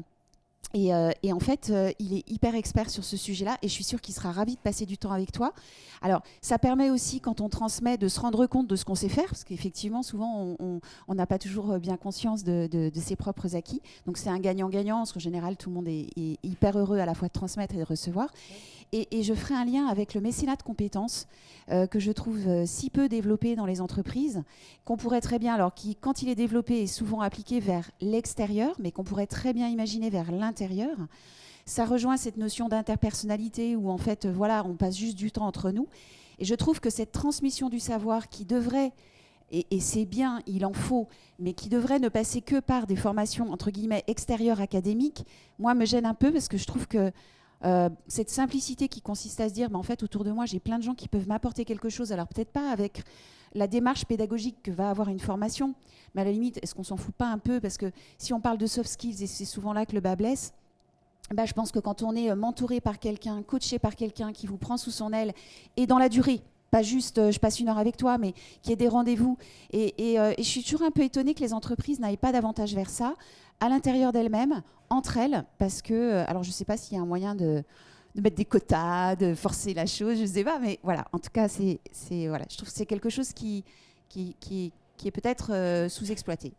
Et en fait, il est hyper expert sur ce sujet-là et je suis sûre qu'il sera ravi de passer du temps avec toi. Alors, ça permet aussi, quand on transmet, de se rendre compte de ce qu'on sait faire, parce qu'effectivement, souvent, on n'a pas toujours bien conscience de ses propres acquis. Donc, c'est un gagnant-gagnant, parce qu'en général, tout le monde est hyper heureux à la fois de transmettre et de recevoir. Et je ferai un lien avec le mécénat de compétences que je trouve si peu développé dans les entreprises, qu'on pourrait très bien, alors qui, quand il est développé, est souvent appliqué vers l'extérieur, mais qu'on pourrait très bien imaginer vers l'intérieur. Ça rejoint cette notion d'interpersonnalité où en fait, voilà, on passe juste du temps entre nous. Et je trouve que cette transmission du savoir qui devrait, et c'est bien, il en faut, mais qui devrait ne passer que par des formations, entre guillemets, extérieures académiques, moi, me gêne un peu parce que je trouve que cette simplicité qui consiste à se dire, mais en fait, autour de moi, j'ai plein de gens qui peuvent m'apporter quelque chose, alors peut-être pas avec la démarche pédagogique que va avoir une formation, mais à la limite, est-ce qu'on s'en fout pas un peu? Parce que si on parle de soft skills, et c'est souvent là que le bas blesse, je pense que quand on est mentoré par quelqu'un, coaché par quelqu'un qui vous prend sous son aile, et dans la durée, pas juste je passe une heure avec toi, mais qu'il y ait des rendez-vous. Et je suis toujours un peu étonnée que les entreprises n'aillent pas davantage vers ça, à l'intérieur d'elles-mêmes, entre elles, parce que, alors je ne sais pas s'il y a un moyen de mettre des quotas, de forcer la chose, je ne sais pas, mais voilà, en tout cas, voilà, je trouve que c'est quelque chose qui est peut-être sous-exploité.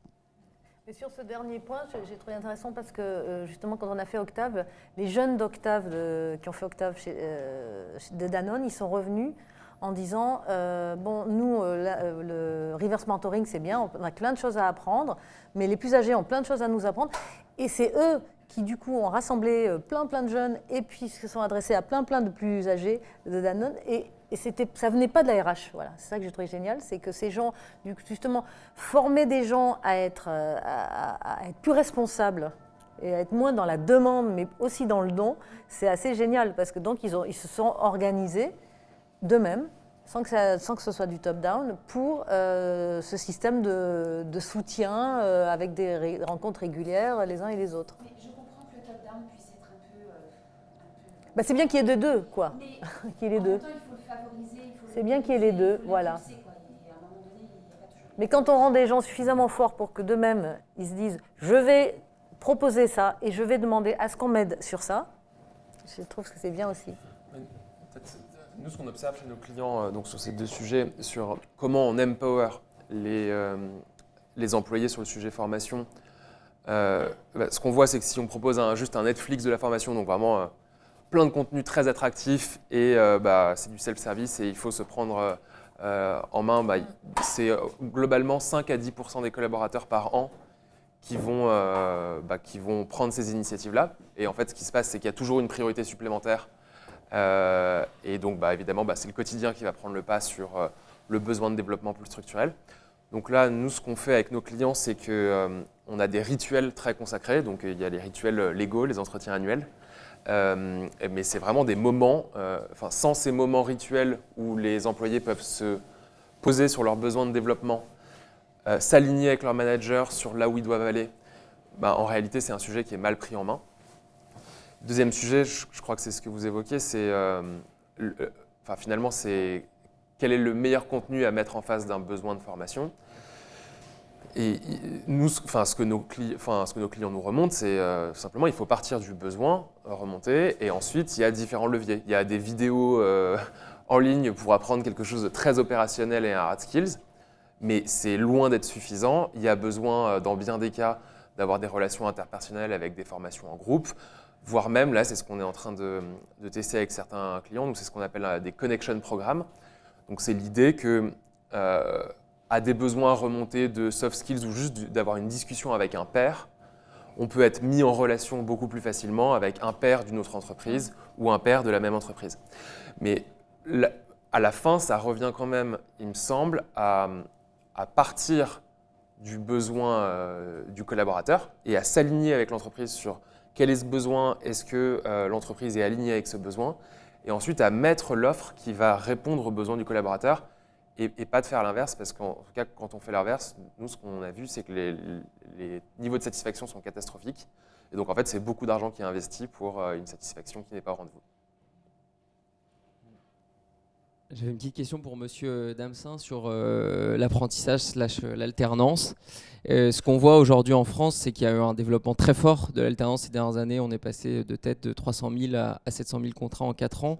Mais sur ce dernier point, j'ai trouvé intéressant parce que justement, quand on a fait Octave, les jeunes d'Octave, qui ont fait Octave de Danone, ils sont revenus en disant bon, nous, le reverse mentoring, c'est bien, on a plein de choses à apprendre, mais les plus âgés ont plein de choses à nous apprendre. Et c'est eux qui, du coup, ont rassemblé plein de jeunes et puis se sont adressés à plein de plus âgés de Danone. Et ça venait pas de la RH. Voilà, c'est ça que j'ai trouvé génial, c'est que ces gens, justement, former des gens à être plus responsables et à être moins dans la demande, mais aussi dans le don, c'est assez génial parce que donc ils se sont organisés d'eux-mêmes, sans que ce soit du top-down, pour ce système de soutien avec des rencontres régulières les uns et les autres. Mais je comprends que le top-down puisse être un peu... Bah, c'est bien qu'il y ait de deux, quoi. Mais qu'il y ait les en deux. même temps, il faut le favoriser. C'est bien qu'il y ait les deux, voilà. Mais quand on rend des gens suffisamment forts pour que d'eux-mêmes, ils se disent « je vais proposer ça et je vais demander à ce qu'on m'aide sur ça », je trouve que c'est bien aussi. Nous, ce qu'on observe chez nos clients donc sur ces deux sujets, sur comment on empower les employés sur le sujet formation, ce qu'on voit, c'est que si on propose juste un Netflix de la formation, donc vraiment plein de contenus très attractifs et c'est du self-service et il faut se prendre en main, c'est globalement 5 à 10% des collaborateurs par an qui vont prendre ces initiatives-là. Et en fait, ce qui se passe, c'est qu'il y a toujours une priorité supplémentaire. Et donc, évidemment, c'est le quotidien qui va prendre le pas sur le besoin de développement plus structurel. Donc là, nous, ce qu'on fait avec nos clients, c'est qu'on a des rituels très consacrés. Donc, il y a les rituels légaux, les entretiens annuels. Mais c'est vraiment des moments, sans ces moments rituels où les employés peuvent se poser sur leurs besoins de développement, s'aligner avec leur manager sur là où ils doivent aller, en réalité, c'est un sujet qui est mal pris en main. Deuxième sujet, je crois que c'est ce que vous évoquiez, c'est finalement, c'est quel est le meilleur contenu à mettre en face d'un besoin de formation. Et nous, ce que nos clients nous remontent, c'est simplement il faut partir du besoin, remonter, et ensuite il y a différents leviers. Il y a des vidéos en ligne pour apprendre quelque chose de très opérationnel et un hard skills, mais c'est loin d'être suffisant. Il y a besoin, dans bien des cas, d'avoir des relations interpersonnelles avec des formations en groupe, voire même, là, c'est ce qu'on est en train de tester avec certains clients, donc c'est ce qu'on appelle des connection programmes. Donc c'est l'idée que à des besoins remontés de soft skills ou juste d'avoir une discussion avec un pair, on peut être mis en relation beaucoup plus facilement avec un pair d'une autre entreprise ou un pair de la même entreprise. Mais à la fin, ça revient quand même, il me semble, à partir du besoin du collaborateur et à s'aligner avec l'entreprise sur quel est ce besoin, est-ce que l'entreprise est alignée avec ce besoin, et ensuite à mettre l'offre qui va répondre aux besoins du collaborateur et pas de faire l'inverse, parce qu'en tout cas, quand on fait l'inverse, nous, ce qu'on a vu, c'est que les niveaux de satisfaction sont catastrophiques. Et donc, en fait, c'est beaucoup d'argent qui est investi pour une satisfaction qui n'est pas au rendez-vous. J'avais une petite question pour Monsieur Damsin sur l'apprentissage / l'alternance. Ce qu'on voit aujourd'hui en France, c'est qu'il y a eu un développement très fort de l'alternance ces dernières années. On est passé de tête de 300 000 à 700 000 contrats en 4 ans.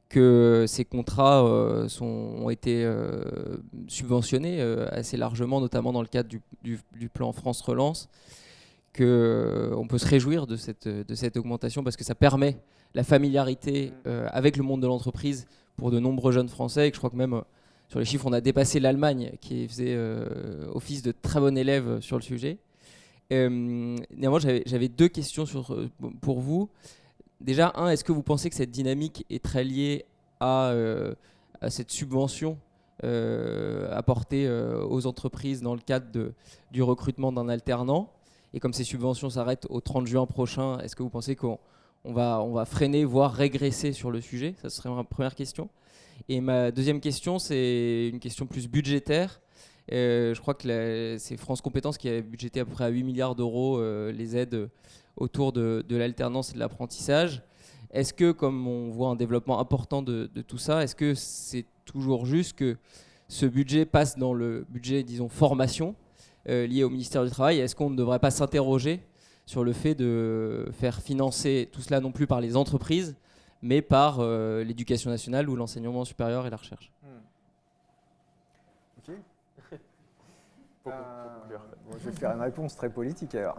Que ces contrats ont été subventionnés assez largement, notamment dans le cadre du plan France Relance, qu'on peut se réjouir de cette augmentation parce que ça permet la familiarité avec le monde de l'entreprise pour de nombreux jeunes Français, et que je crois que même sur les chiffres, on a dépassé l'Allemagne qui faisait office de très bon élève sur le sujet. Néanmoins, j'avais 2 questions pour vous. Déjà, est-ce que vous pensez que cette dynamique est très liée à cette subvention apportée aux entreprises dans le cadre du recrutement d'un alternant? Et comme ces subventions s'arrêtent au 30 juin prochain, est-ce que vous pensez qu'on va freiner, voire régresser sur le sujet? Ça serait ma première question. Et ma deuxième question, c'est une question plus budgétaire. Je crois que c'est France Compétences qui a budgété à peu près à 8 milliards d'euros les aides autour de l'alternance et de l'apprentissage. Est-ce que, comme on voit un développement important de tout ça, est-ce que c'est toujours juste que ce budget passe dans le budget, disons, formation lié au ministère du Travail? Est-ce qu'on ne devrait pas s'interroger sur le fait de faire financer tout cela non plus par les entreprises, mais par l'éducation nationale ou l'enseignement supérieur et la recherche? Ok. Je vais faire une réponse très politique alors.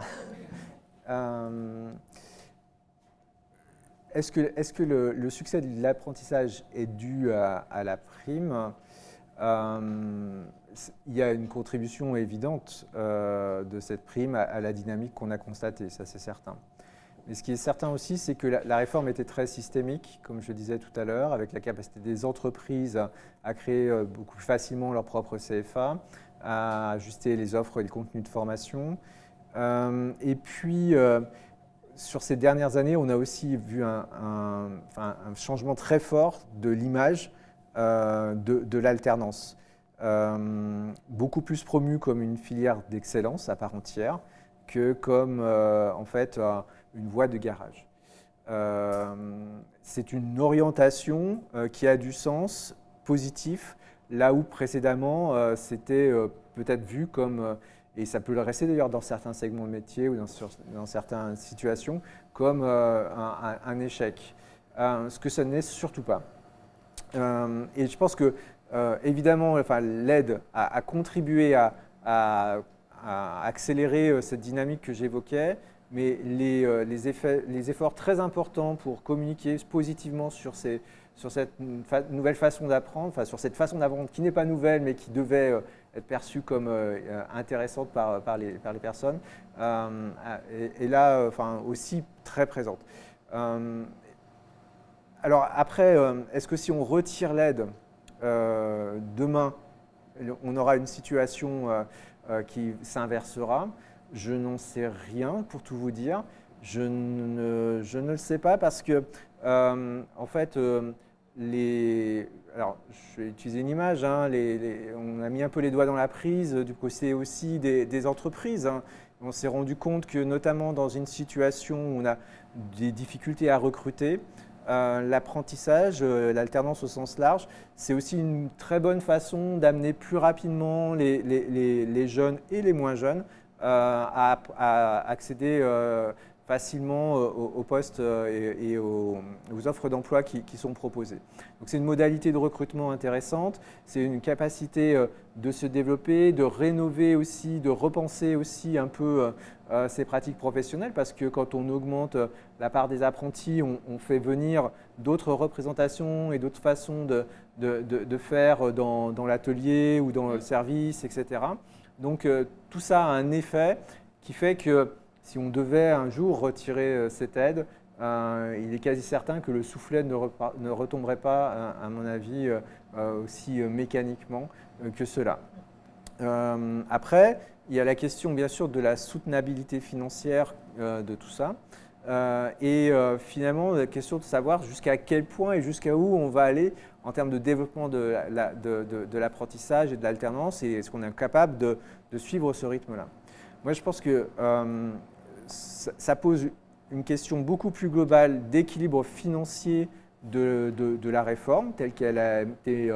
est-ce que le succès de l'apprentissage est dû à la prime? Il y a une contribution évidente de cette prime à la dynamique qu'on a constatée, ça c'est certain. Mais ce qui est certain aussi, c'est que la réforme était très systémique, comme je le disais tout à l'heure, avec la capacité des entreprises à créer beaucoup plus facilement leur propre CFA, à ajuster les offres et les contenus de formation. Et puis, sur ces dernières années, on a aussi vu un changement très fort de l'image de l'alternance. Beaucoup plus promue comme une filière d'excellence à part entière que comme en fait une voie de garage. C'est une orientation qui a du sens positif, là où précédemment c'était peut-être vu comme, et ça peut le rester d'ailleurs dans certains segments de métier ou dans certaines situations, comme un échec. Ce que ça n'est surtout pas. Et je pense que évidemment, l'aide a contribué à accélérer cette dynamique que j'évoquais, mais les efforts très importants pour communiquer positivement sur cette nouvelle façon d'apprendre, sur cette façon d'apprendre qui n'est pas nouvelle, mais qui devait être perçue comme intéressante par les personnes, est là aussi très présente. Alors après, est-ce que si on retire l'aide, demain, on aura une situation qui s'inversera? Je n'en sais rien, pour tout vous dire. Je ne le sais pas parce que, en fait, alors, je vais utiliser une image. On a mis un peu les doigts dans la prise du côté aussi des entreprises. On s'est rendu compte que, notamment dans une situation où on a des difficultés à recruter, l'apprentissage, l'alternance au sens large, c'est aussi une très bonne façon d'amener plus rapidement les jeunes et les moins jeunes à accéder facilement aux postes et aux offres d'emploi qui sont proposées. Donc c'est une modalité de recrutement intéressante, c'est une capacité de se développer, de rénover aussi, de repenser aussi un peu ces pratiques professionnelles, parce que quand on augmente la part des apprentis, on fait venir d'autres représentations et d'autres façons de faire dans l'atelier ou dans le service, etc. Donc tout ça a un effet qui fait que si on devait un jour retirer cette aide, il est quasi certain que le soufflet ne retomberait pas, à mon avis, aussi mécaniquement que cela. Après, il y a la question bien sûr de la soutenabilité financière de tout ça. Et finalement, la question de savoir jusqu'à quel point et jusqu'à où on va aller en termes de développement de l'apprentissage et de l'alternance, et est-ce qu'on est capable de suivre ce rythme-là. Moi, je pense que ça pose une question beaucoup plus globale d'équilibre financier de la réforme telle qu'elle a été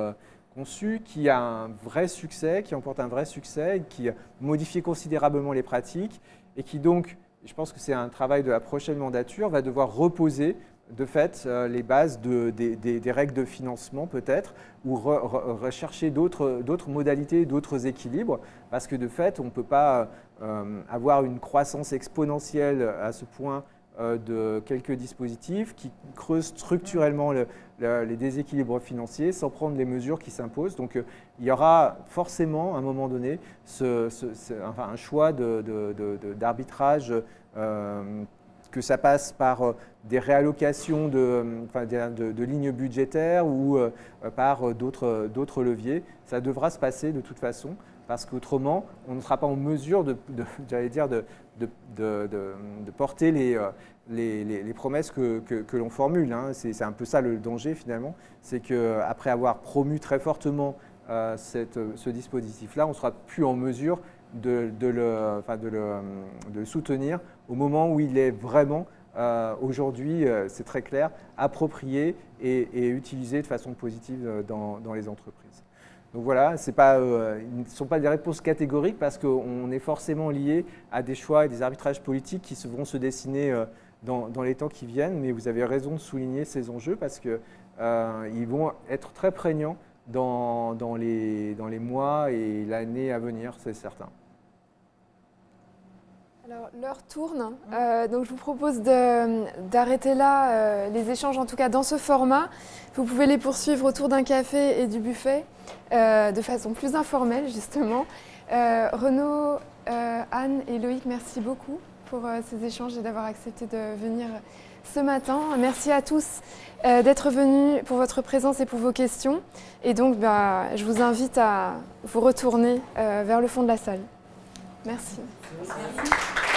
conçue, qui a un vrai succès, qui emporte un vrai succès, qui a modifié considérablement les pratiques et qui donc, je pense que c'est un travail de la prochaine mandature, va devoir reposer de fait les bases des règles de financement peut-être, ou rechercher d'autres modalités, d'autres équilibres, parce que de fait, on ne peut pas avoir une croissance exponentielle à ce point de quelques dispositifs qui creusent structurellement les déséquilibres financiers sans prendre les mesures qui s'imposent. Donc il y aura forcément à un moment donné un choix d'arbitrage, que ça passe par des réallocations de lignes budgétaires ou par d'autres leviers. Ça devra se passer de toute façon, parce qu'autrement, on ne sera pas en mesure de porter les promesses que l'on formule. C'est un peu ça le danger finalement, c'est qu'après avoir promu très fortement ce dispositif-là, on ne sera plus en mesure de le soutenir au moment où il est vraiment, aujourd'hui, c'est très clair, approprié et utilisé de façon positive dans les entreprises. Donc voilà, ce ne sont pas des réponses catégoriques parce qu'on est forcément lié à des choix et des arbitrages politiques qui vont se dessiner dans les temps qui viennent, mais vous avez raison de souligner ces enjeux parce qu'ils vont être très prégnants dans les mois et l'année à venir, c'est certain. Alors, l'heure tourne, donc je vous propose d'arrêter là les échanges, en tout cas dans ce format. Vous pouvez les poursuivre autour d'un café et du buffet, de façon plus informelle justement. Renaud, Anne et Loïc, merci beaucoup pour ces échanges et d'avoir accepté de venir ce matin. Merci à tous d'être venus pour votre présence et pour vos questions. Et donc, je vous invite à vous retourner vers le fond de la salle. Merci. Merci.